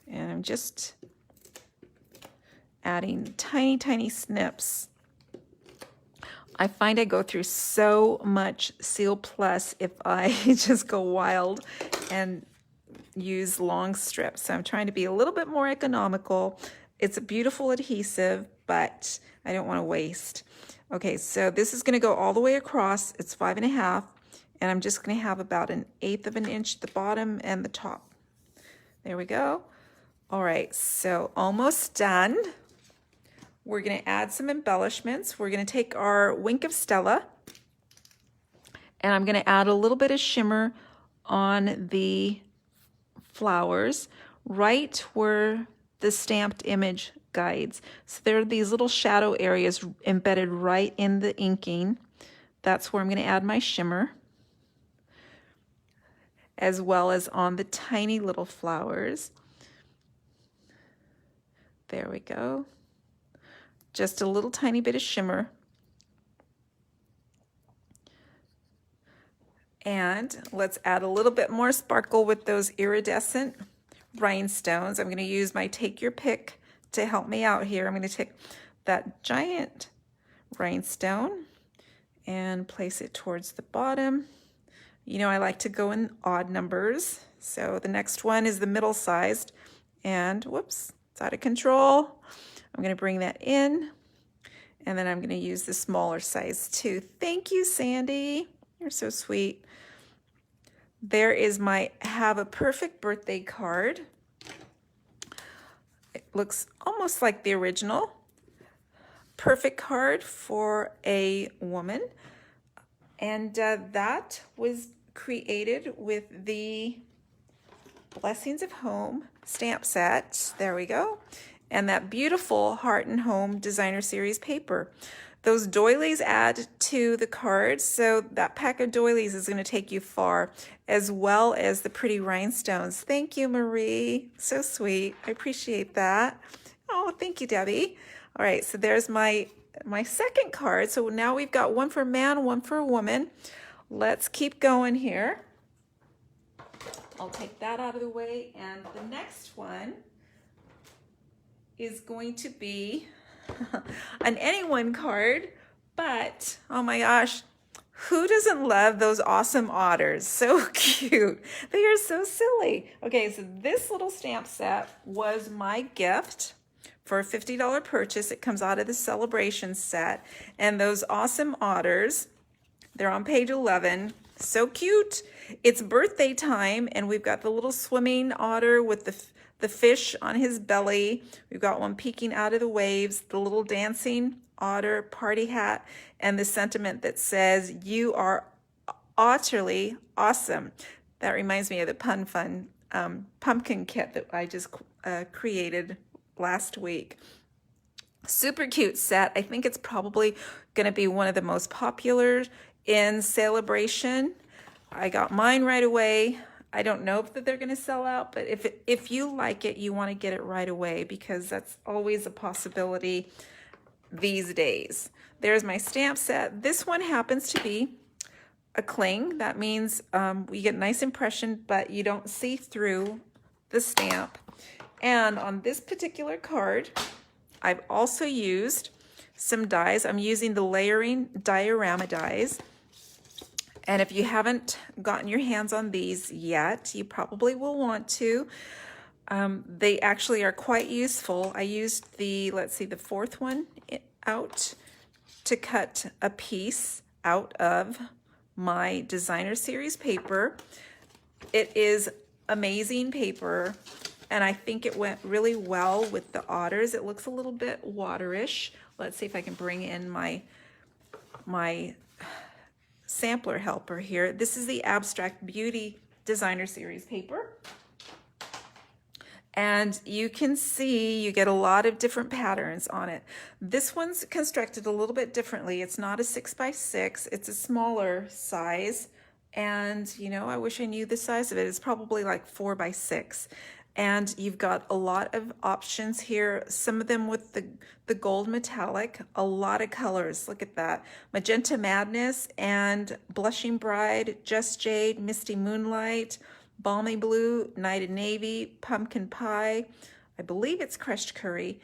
And I'm just adding tiny, tiny snips. I find I go through so much Seal Plus if I just go wild and use long strips. So I'm trying to be a little bit more economical. It's a beautiful adhesive, but I don't want to waste. Okay, so this is going to go all the way across. It's 5.5, and I'm just going to have about 1/8 of an inch at the bottom and the top. There we go. All right, so almost done. We're going to add some embellishments. We're going to take our Wink of Stella, and I'm going to add a little bit of shimmer on the flowers right where the stamped image guides. So there are these little shadow areas embedded right in the inking. That's where I'm going to add my shimmer, as well as on the tiny little flowers. There we go. Just a little tiny bit of shimmer. And let's add a little bit more sparkle with those iridescent rhinestones. I'm going to use my Take Your Pick to help me out here. I'm going to take that giant rhinestone and place it towards the bottom. You know, I like to go in odd numbers. So the next one is the middle-sized, and whoops, it's out of control. I'm going to bring that in, and then I'm going to use the smaller size too. Thank you, Sandy. You're so sweet. There is my Have a Perfect Birthday card. It looks almost like the original. Perfect card for a woman. And that was created with the Blessings of Home stamp set. There we go. And that beautiful Heart and Home Designer Series paper. Those doilies add to the cards, so that pack of doilies is going to take you far, as well as the pretty rhinestones. Thank you, Marie. So sweet. I appreciate that. Oh, thank you, Debbie. All right, so there's my second card. So now we've got one for a man, one for a woman. Let's keep going here. I'll take that out of the way, and the next one is going to be an anyone card, but oh my gosh, who doesn't love those awesome otters? So cute. They are so silly. Okay, so this little stamp set was my gift for a $50 purchase. It comes out of the celebration set, and those awesome otters, they're on page 11. So cute. It's birthday time, and we've got the little swimming otter with the fish on his belly. We've got one peeking out of the waves, the little dancing otter party hat, and the sentiment that says, "You are utterly awesome." That reminds me of the Pun Fun pumpkin kit that I just created last week. Super cute set. I think it's probably going to be one of the most popular in Celebration. I got mine right away. I don't know if they're going to sell out, but if you like it, you want to get it right away, because that's always a possibility these days. There's my stamp set. This one happens to be a cling. That means we get a nice impression, but you don't see through the stamp. And on this particular card, I've also used some dies. I'm using the layering diorama dies. And if you haven't gotten your hands on these yet, you probably will want to. They actually are quite useful. I used the, let's see, the fourth one out to cut a piece out of my designer series paper. It is amazing paper, and I think it went really well with the otters. It looks a little bit waterish. Let's see if I can bring in my sampler helper here. This is the Abstract Beauty Designer Series paper. And you can see you get a lot of different patterns on it. This one's constructed a little bit differently. It's not a 6x6, it's a smaller size. And you know, I wish I knew the size of it. It's probably like 4x6. And you've got a lot of options here, some of them with the gold metallic, a lot of colors. Look at that. Magenta Madness and Blushing Bride, Just Jade, Misty Moonlight, Balmy Blue, Night and Navy, Pumpkin Pie, I believe it's Crushed Curry,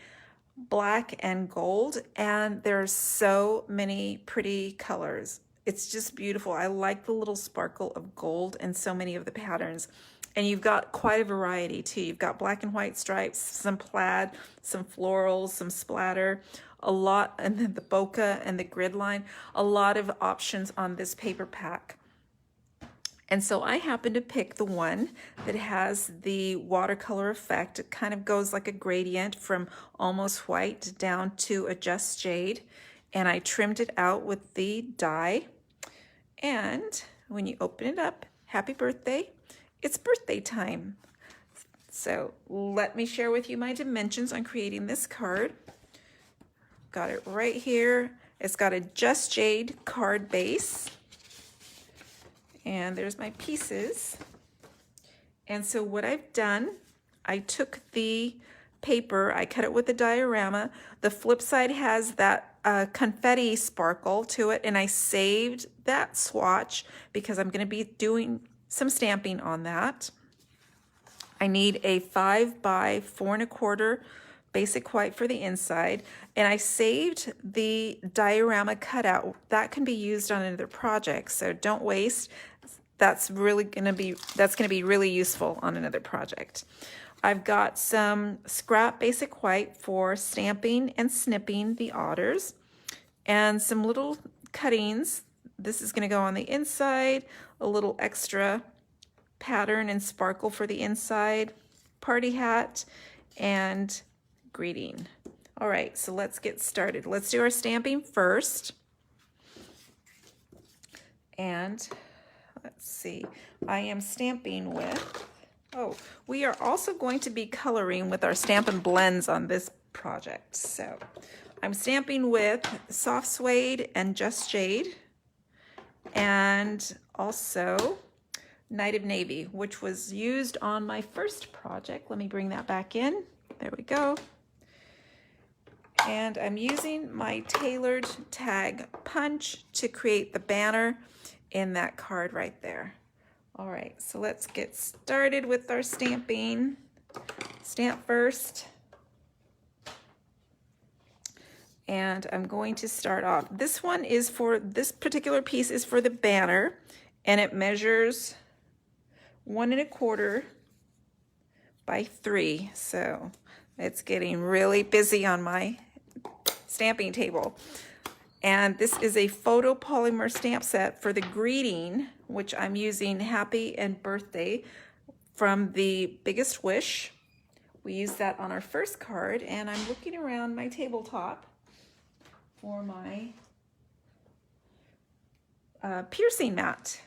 Black and Gold, and there's so many pretty colors. It's just beautiful. I like the little sparkle of gold in so many of the patterns. And you've got quite a variety too. You've got black and white stripes, some plaid, some florals, some splatter, a lot, and then the bokeh and the grid line, a lot of options on this paper pack. And so I happened to pick the one that has the watercolor effect. It kind of goes like a gradient from almost white down to a just jade. And I trimmed it out with the die. And when you open it up, happy birthday, it's birthday time. So let me share with you my dimensions on creating this card. Got it right here. It's got a Just Jade card base. And there's my pieces. And so what I've done, I took the paper, I cut it with a diorama. The flip side has that confetti sparkle to it, and I saved that swatch because I'm going to be doing some stamping on that. I need a 5 by 4 1/4 basic white for the inside, and I saved the diorama cutout. That can be used on another project, so don't waste. That's going to be really useful on another project. I've got some scrap basic white for stamping and snipping the otters, and some little cuttings. This is going to go on the inside, a little extra pattern and sparkle for the inside, party hat, and greeting. All right, so let's get started. Let's do our stamping first. And let's see, I am stamping with, we are also going to be coloring with our Stampin' Blends on this project. So I'm stamping with Soft Suede and Just Jade, and also Night of Navy, which was used on my first project. Let me bring that back in. There we go. And I'm using my tailored tag punch to create the banner in that card right there. All right, so let's get started with our stamping. Stamp first. And I'm going to start off. This one is for, this particular piece is for the banner, and it measures 1 1/4 by 3. So it's getting really busy on my stamping table. And this is a photopolymer stamp set for the greeting, which I'm using Happy and Birthday from the Biggest Wish. We used that on our first card, and I'm looking around my tabletop for my piercing mat.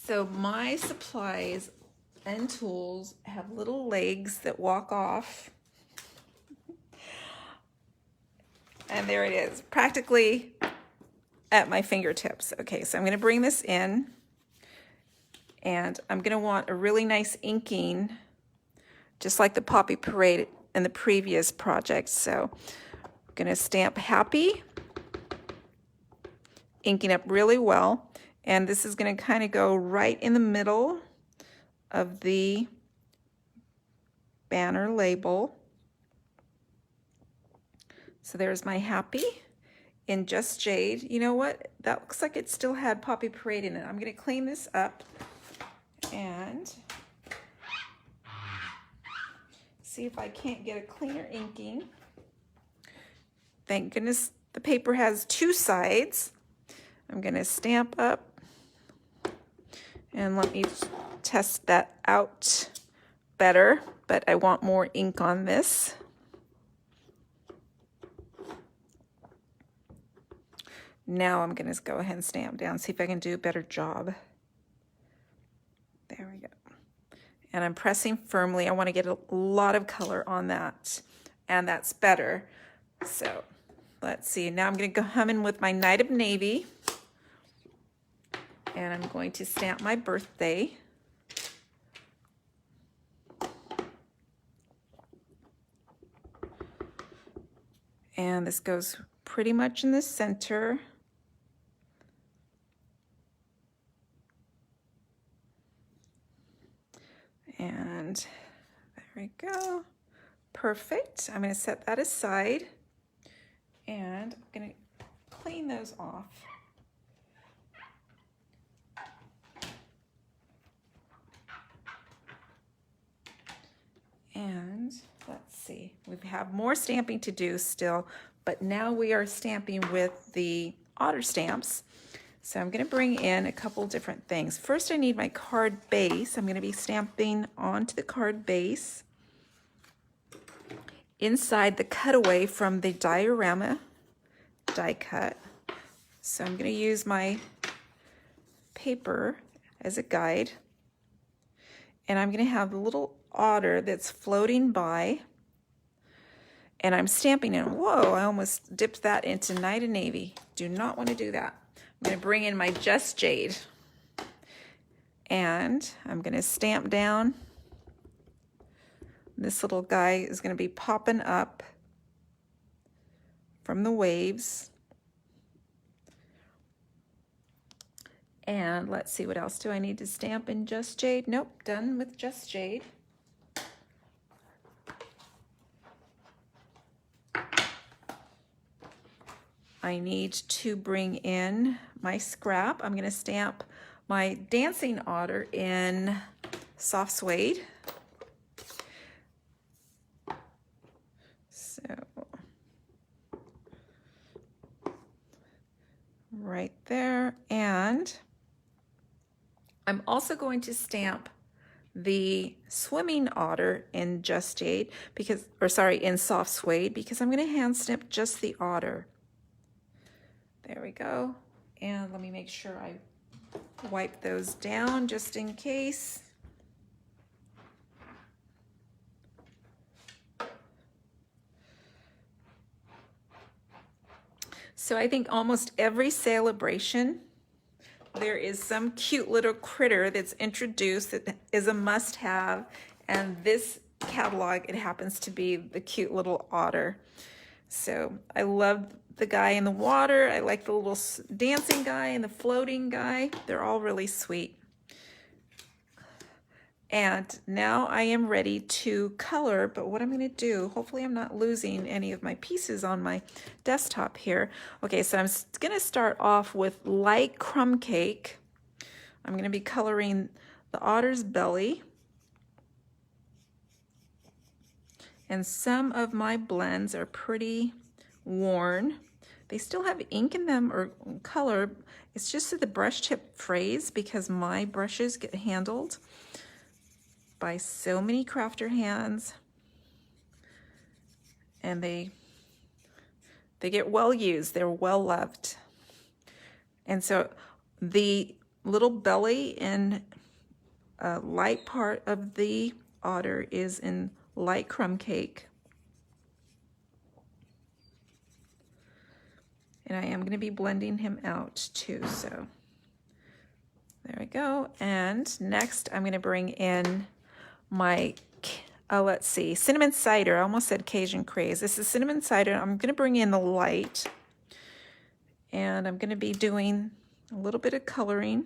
So my supplies and tools have little legs that walk off. And there it is, practically at my fingertips. Okay, so I'm gonna bring this in, and I'm gonna want a really nice inking, just like the Poppy Parade in the previous project. So I'm gonna stamp happy, inking up really well. And this is gonna kind of go right in the middle of the banner label. So there's my happy in Just Jade. You know what? That looks like it still had Poppy Parade in it. I'm gonna clean this up and see if I can't get a cleaner inking. Thank goodness the paper has two sides. I'm gonna stamp up and let me test that out better, but I want more ink on this. Now I'm gonna go ahead and stamp down, see if I can do a better job. There we go. And I'm pressing firmly. I wanna get a lot of color on that, and that's better. So let's see, now I'm gonna go humming with my Night of Navy, and I'm going to stamp my birthday. And this goes pretty much in the center. And there we go. Perfect. I'm going to set that aside, and I'm going to clean those off. And let's see, we have more stamping to do still, but now we are stamping with the Otter Stamps. So I'm going to bring in a couple different things. First, I need my card base. I'm going to be stamping onto the card base inside the cutaway from the Diorama die cut. So I'm going to use my paper as a guide, and I'm going to have a little otter that's floating by, and I'm stamping in. Whoa, I almost dipped that into Night of Navy. Do not want to do that. I'm going to bring in my Just Jade, and I'm going to stamp down. This little guy is going to be popping up from the waves. And let's see, what else do I need to stamp in Just Jade? Nope, done with Just Jade. I need to bring in my scrap. I'm going to stamp my dancing otter in soft suede. So right there. And I'm also going to stamp the swimming otter in Just Jade because, or sorry, in soft suede, because I'm going to hand stamp just the otter. There we go. And let me make sure I wipe those down just in case. So I think almost every celebration, there is some cute little critter that's introduced that is a must-have, and this catalog, it happens to be the cute little otter. So I love the guy in the water. I like the little dancing guy and the floating guy. They're all really sweet. And now I am ready to color, but what I'm going to do, hopefully I'm not losing any of my pieces on my desktop here. Okay, so I'm going to start off with light crumb cake. I'm going to be coloring the otter's belly. And some of my blends are pretty worn. They still have ink in them or color. It's just that the brush tip frays because my brushes get handled by so many crafter hands, and they get well used. They're well loved. And so the little belly and light part of the otter is in light crumb cake. And I am going to be blending him out too, so there we go. And next I'm going to bring in my, let's see, cinnamon cider. I almost said Cajun craze. This is cinnamon cider. I'm going to bring in the light, and I'm going to be doing a little bit of coloring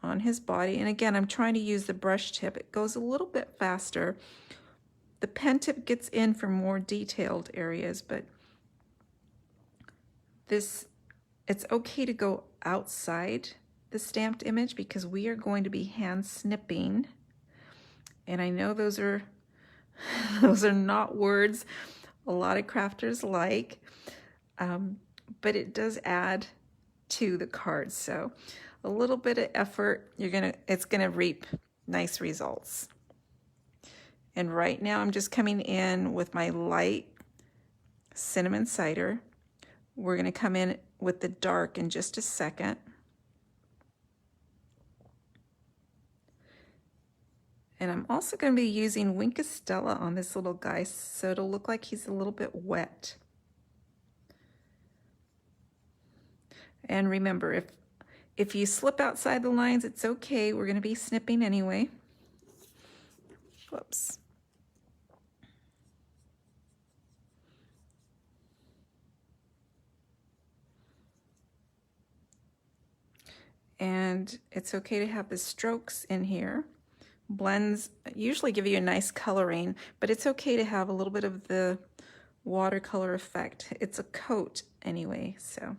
on his body. And again, I'm trying to use the brush tip. It goes a little bit faster. The pen tip gets in for more detailed areas, but it's okay to go outside the stamped image because we are going to be hand snipping. And I know those are not words a lot of crafters like, but it does add to the card. So a little bit of effort, it's gonna reap nice results. And right now I'm just coming in with my light cinnamon cider. We're gonna come in with the dark in just a second. And I'm also going to be using Wink of Stella on this little guy, so it'll look like he's a little bit wet. And remember, if you slip outside the lines, it's okay. We're going to be snipping anyway. Whoops. And it's okay to have the strokes in here. Blends usually give you a nice coloring, but it's okay to have a little bit of the watercolor effect. It's a coat anyway, so.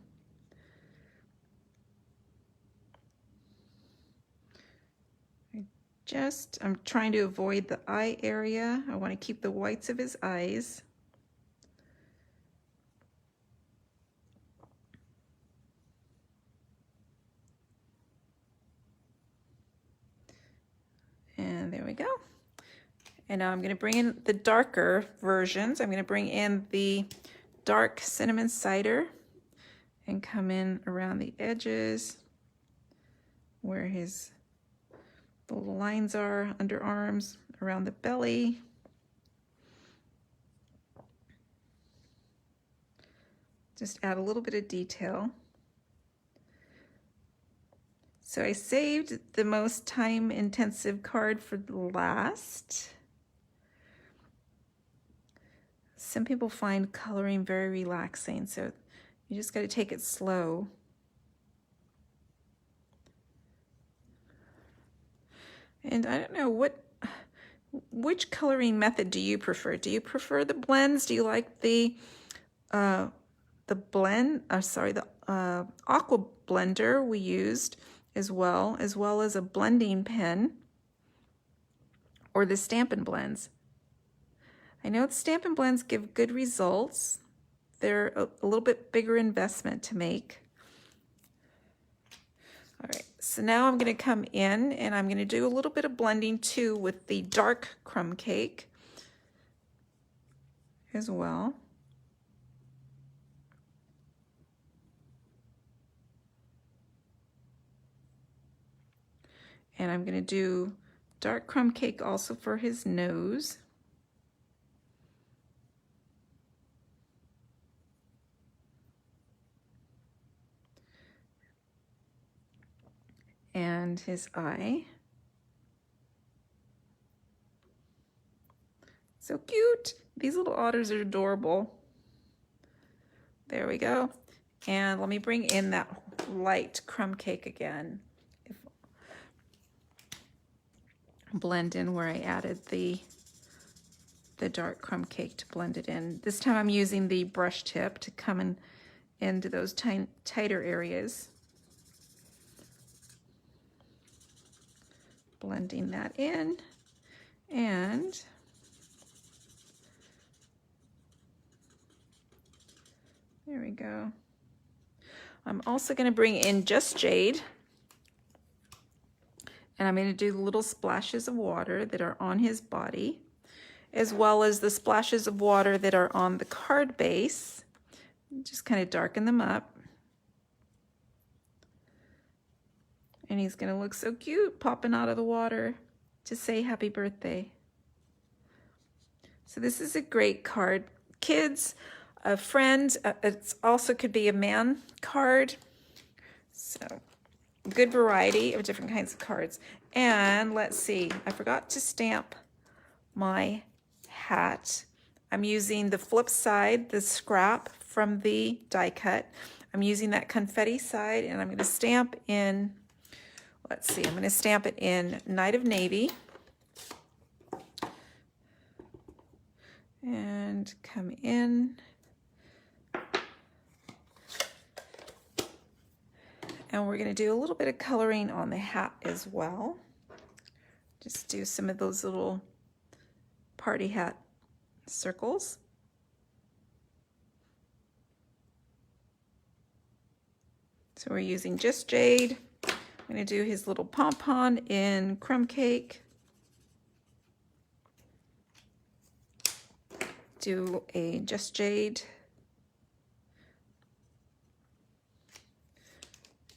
I'm trying to avoid the eye area. I want to keep the whites of his eyes. And there we go. And now I'm going to bring in the darker versions. I'm going to bring in the dark cinnamon cider and come in around the edges where his little lines are, underarms, around the belly. Just add a little bit of detail. So I saved the most time-intensive card for the last. Some people find coloring very relaxing, so you just got to take it slow. And I don't know, which coloring method do you prefer? Do you prefer the blends? Do you like the aqua blender we used as well as a blending pen, or the Stampin' Blends? I know the Stampin' Blends give good results. They're a little bit bigger investment to make. All right, so now I'm going to come in and I'm going to do a little bit of blending too with the dark crumb cake as well. And I'm going to do dark crumb cake also for his nose. And his eye. So cute. These little otters are adorable. There we go. And let me bring in that light crumb cake again. Blend in where I added the dark crumb cake to blend it in. This time I'm using the brush tip to come into those tighter areas. Blending that in, and there we go. I'm also going to bring in Just Jade, and I'm going to do little splashes of water that are on his body, as well as the splashes of water that are on the card base. Just kind of darken them up. And he's gonna look so cute popping out of the water to say happy birthday. So this is a great card. Kids, a friend, it also could be a man card. So good variety of different kinds of cards. And let's see, I forgot to stamp my hat. I'm using the flip side, the scrap from the die cut. I'm using that confetti side, and I'm going to stamp in, let's see, I'm going to stamp it in Night of Navy. And come in. And we're going to do a little bit of coloring on the hat as well. Just do some of those little party hat circles. So we're using Just Jade. I'm going to do his little pom-pom in crumb cake. Do a Just Jade.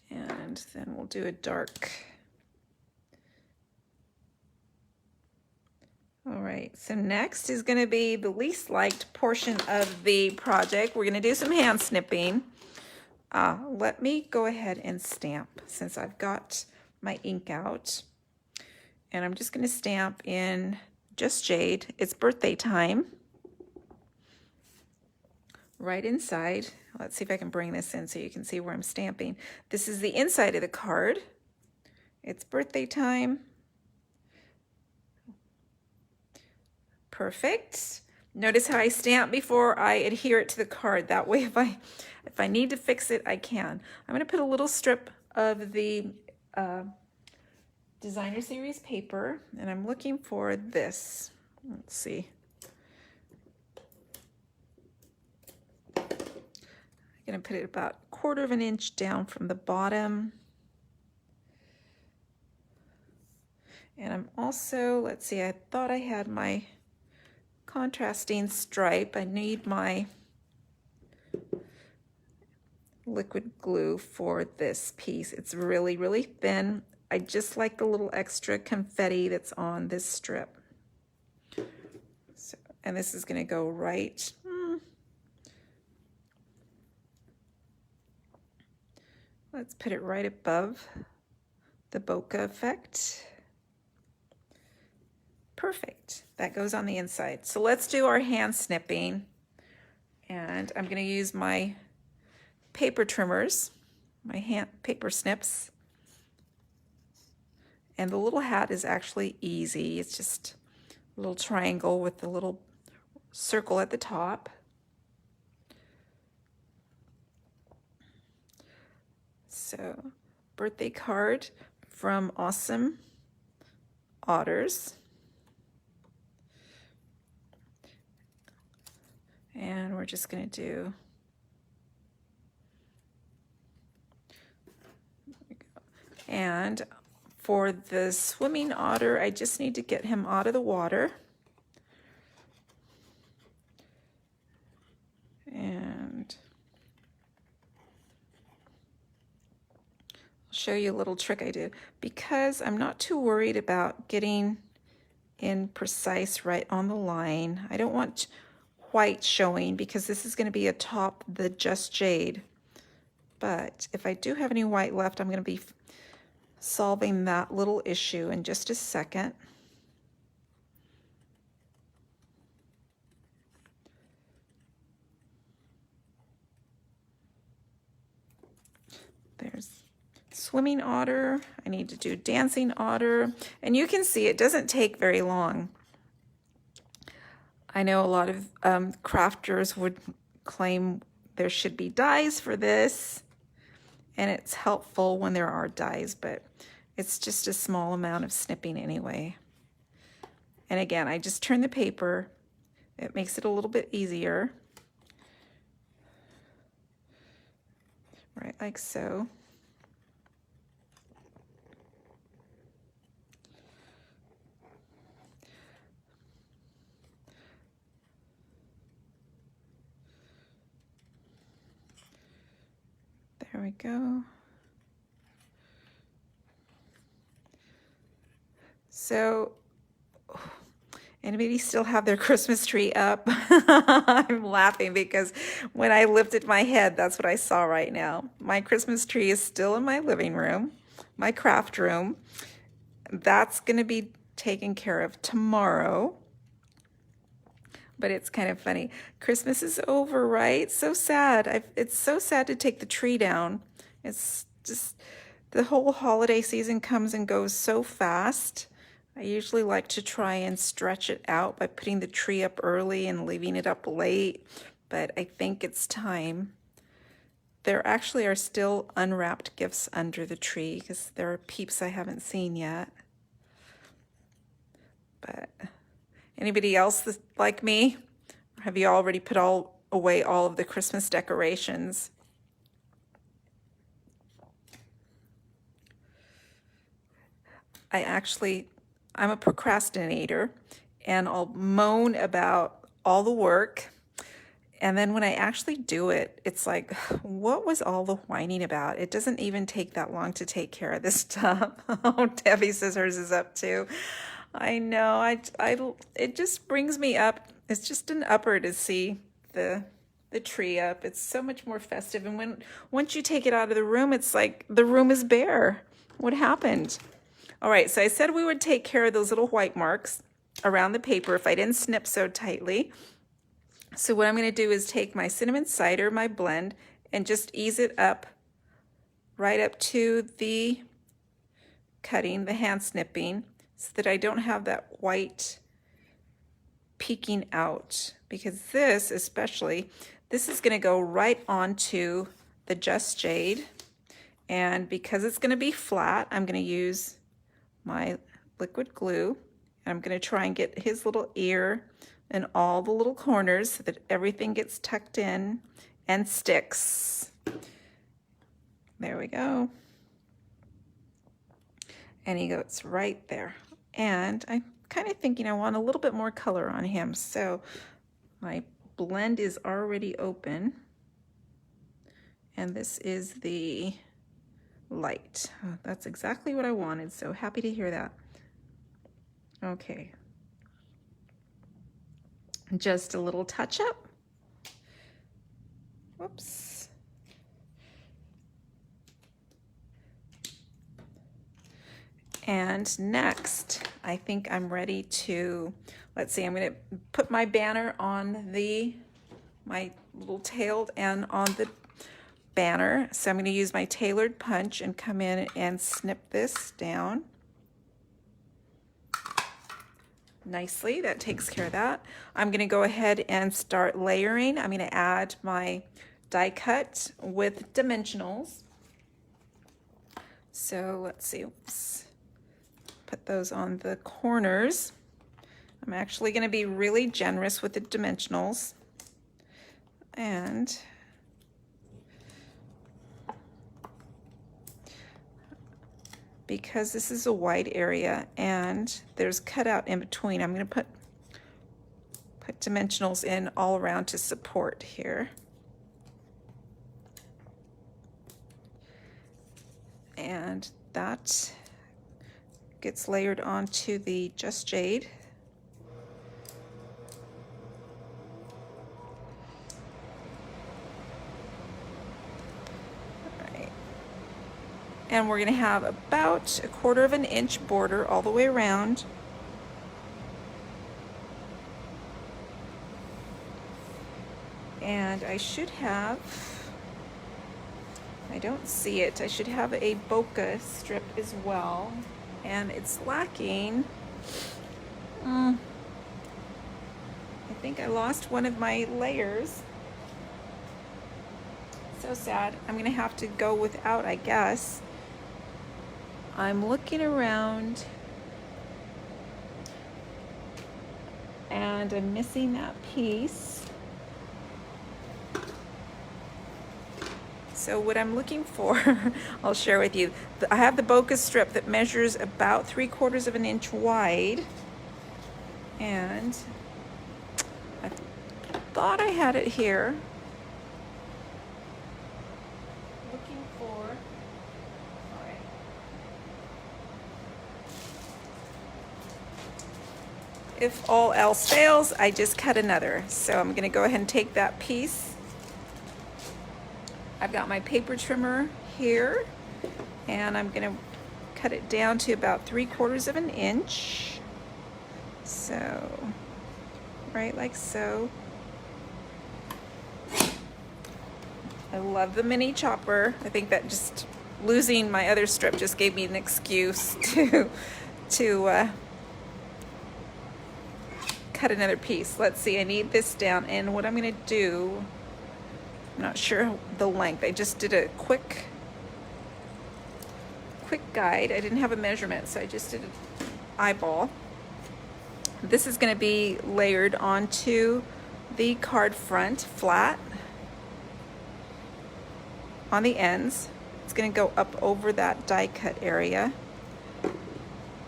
And then we'll do a dark. All right, so next is going to be the least liked portion of the project. We're going to do some hand snipping. Let me go ahead and stamp since I've got my ink out. And I'm just going to stamp in Just Jade. It's birthday time. Right inside. Let's see if I can bring this in so you can see where I'm stamping. This is the inside of the card. It's birthday time. Perfect. Notice how I stamp before I adhere it to the card. That way if I need to fix it, I can. I'm going to put a little strip of the Designer Series paper, and I'm looking for this. Let's see. I'm going to put it about 1/4 of an inch down from the bottom. And I'm also, let's see, I thought I had my contrasting stripe. I need my liquid glue for this piece. It's really, really thin. I just like the little extra confetti that's on this strip. So, and this is going to go right. Let's put it right above the bokeh effect. Perfect. That goes on the inside. So let's do our hand snipping. And I'm going to use my paper trimmers, my hand paper snips. And the little hat is actually easy. It's just a little triangle with the little circle at the top. So, birthday card from Awesome Otters. And we're just going to do, and for the swimming otter, I just need to get him out of the water. And I'll show you a little trick I do. Because I'm not too worried about getting in precise right on the line. I don't want white showing because this is going to be atop the Just Jade. But if I do have any white left, I'm going to be solving that little issue in just a second. There's swimming otter. I need to do dancing otter. And you can see it doesn't take very long. I know a lot of crafters would claim there should be dies for this, and it's helpful when there are dies, but it's just a small amount of snipping anyway. And again, I just turn the paper. It makes it a little bit easier. Right, like so. There we go. So, anybody still have their Christmas tree up? I'm laughing because when I lifted my head, that's what I saw right now. My Christmas tree is still in my living room, my craft room. That's going to be taken care of tomorrow. But it's kind of funny. Christmas is over, right? So sad. It's so sad to take the tree down. It's just, the whole holiday season comes and goes so fast. I usually like to try and stretch it out by putting the tree up early and leaving it up late, but I think it's time. There actually are still unwrapped gifts under the tree because there are peeps I haven't seen yet. But anybody else like me? Or have you already put away all of the Christmas decorations? I'm a procrastinator, and I'll moan about all the work, and then when I actually do it, it's like, what was all the whining about? It doesn't even take that long to take care of this stuff. Oh, Debbie says hers is up too. I know, it just brings me up. It's just an upper to see the tree up. It's so much more festive, and once you take it out of the room, it's like the room is bare. What happened? All right, so I said we would take care of those little white marks around the paper if I didn't snip so tightly. So what I'm going to do is take my cinnamon cider, my blend, and just ease it up right up to the cutting, the hand snipping, so that I don't have that white peeking out. Because this is going to go right onto the Just Jade. And because it's going to be flat, I'm going to use my liquid glue, and I'm going to try and get his little ear and all the little corners so that everything gets tucked in and sticks. There we go. And he goes right there. And I'm kind of thinking I want a little bit more color on him, so my blend is already open, and this is the light. Oh, that's exactly what I wanted, so happy to hear that. Okay, just a little touch up. Whoops. And next, I think I'm ready to, let's see, I'm going to put my banner on my little tailed and on the banner. So I'm going to use my tailored punch and come in and snip this down nicely. That takes care of that. I'm going to go ahead and start layering. I'm going to add my die cut with dimensionals. So let's see, oops. Put those on the corners. I'm actually going to be really generous with the dimensionals, and because this is a wide area and there's cutout in between, I'm going to put dimensionals in all around to support here. And that gets layered onto the Just Jade. And we're going to have about 1/4 of an inch border all the way around. And I should have, I don't see it, I should have a bokeh strip as well, and it's lacking. I think I lost one of my layers. So sad. I'm going to have to go without, I guess. I'm looking around and I'm missing that piece. So what I'm looking for, I'll share with you. I have the bokeh strip that measures about 3/4 of an inch wide, and I thought I had it here. Looking for, all right. if all else fails, I just cut another. So I'm gonna go ahead and take that piece. I've got my paper trimmer here, and I'm gonna cut it down to about 3/4 of an inch. So, right like so. I love the mini chopper. I think that just losing my other strip just gave me an excuse to cut another piece. Let's see, I need this down, and what I'm gonna do, I'm not sure the length. I just did a quick guide. I didn't have a measurement, so I just did an eyeball. This is gonna be layered onto the card front flat on the ends. It's gonna go up over that die cut area.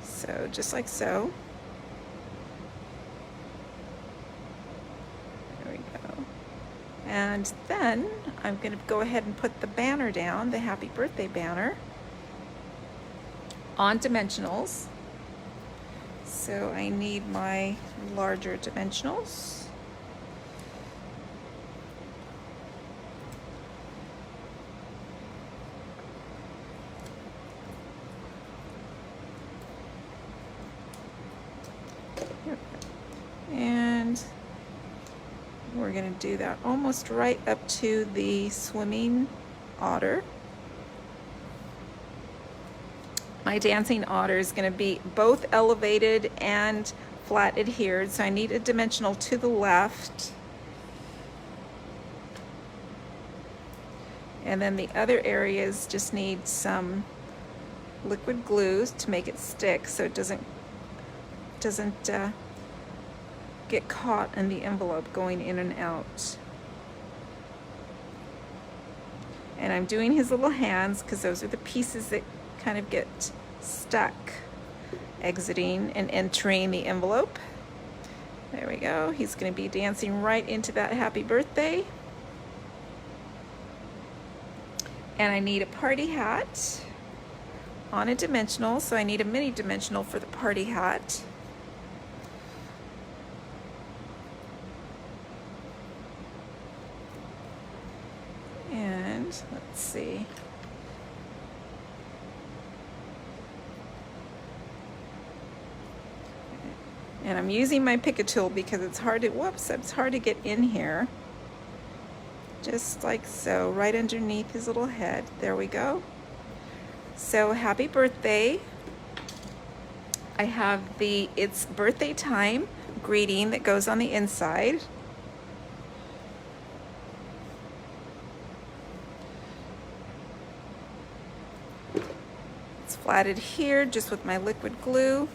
So just like so. There we go. And then I'm gonna go ahead and put the banner down, the happy birthday banner, on dimensionals. So I need my larger dimensionals. And we're going to do that almost right up to the swimming otter. My dancing otter is going to be both elevated and flat adhered, so I need a dimensional to the left. And then the other areas just need some liquid glue to make it stick so it doesn't get caught in the envelope going in and out. And I'm doing his little hands because those are the pieces that kind of get stuck exiting and entering the envelope. There we go. He's going to be dancing right into that happy birthday. And I need a party hat on a dimensional, so I need a mini dimensional for the party hat. And let's see. And I'm using my pick a tool because it's hard to, it's hard to get in here. Just like so, right underneath his little head. There we go. So happy birthday. I have the "It's Birthday Time" greeting that goes on the inside. It's flat adhered just with my liquid glue.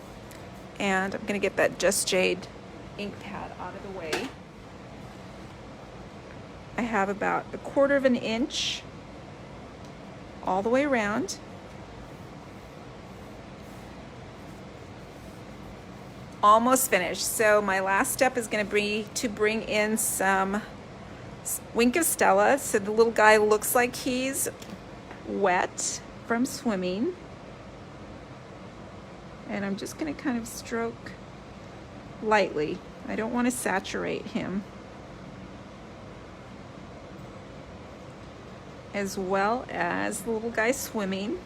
And I'm gonna get that Just Jade ink pad out of the way. I have about 1/4 of an inch all the way around. Almost finished. So my last step is going to be to bring in some Wink of Stella. So the little guy looks like he's wet from swimming. And I'm just going to kind of stroke lightly. I don't want to saturate him. As well as the little guy swimming.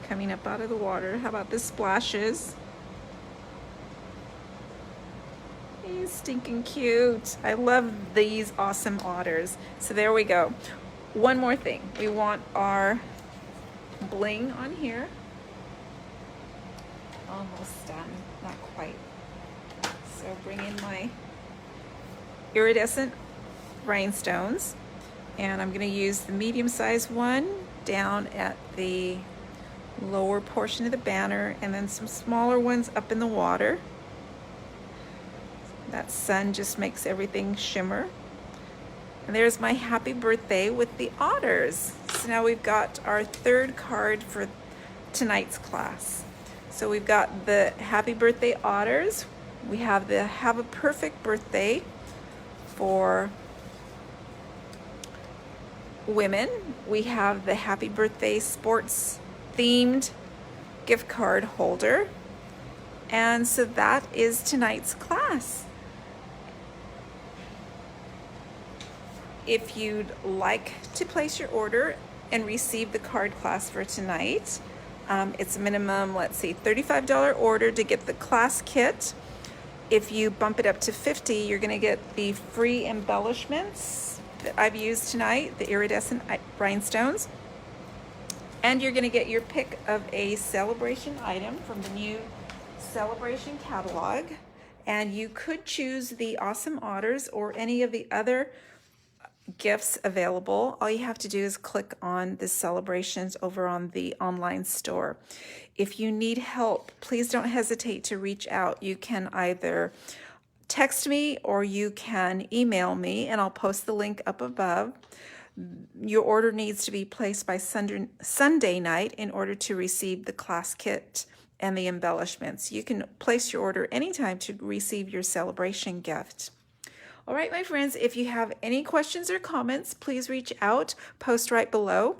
Coming up out of the water. How about the splashes? He's stinking cute. I love these awesome otters. So there we go. One more thing. We want our bling on here. Almost done. Not quite. So bring in my iridescent rhinestones, and I'm going to use the medium-sized one down at the lower portion of the banner, and then some smaller ones up in the water. That sun just makes everything shimmer. And there's my happy birthday with the otters. So now we've got our third card for tonight's class. So we've got the happy birthday otters. We have the have a perfect birthday for women. We have the happy birthday sports themed gift card holder. And so that is tonight's class. If you'd like to place your order and receive the card class for tonight, it's a minimum, let's see, $35 order to get the class kit. If you bump it up to $50, you're going to get the free embellishments that I've used tonight, the iridescent rhinestones. And you're going to get your pick of a celebration item from the new celebration catalog. And you could choose the Awesome Otters or any of the other gifts available. All you have to do is click on the celebrations over on the online store. If you need help, please don't hesitate to reach out. You can either text me or you can email me, and I'll post the link up above. Your order needs to be placed by Sunday night in order to receive the class kit and the embellishments. You can place your order anytime to receive your celebration gift. All right, my friends, if you have any questions or comments, please reach out, post right below.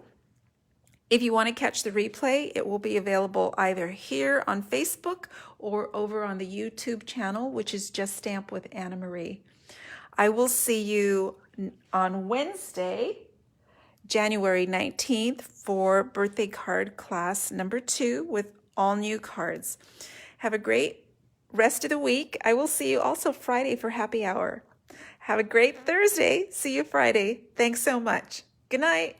If you want to catch the replay, it will be available either here on Facebook or over on the YouTube channel, which is Just Stamp with Anna Marie. I will see you on Wednesday, January 19th for birthday card class number 2 with all new cards. Have a great rest of the week. I will see you also Friday for happy hour. Have a great Thursday. See you Friday. Thanks so much. Good night.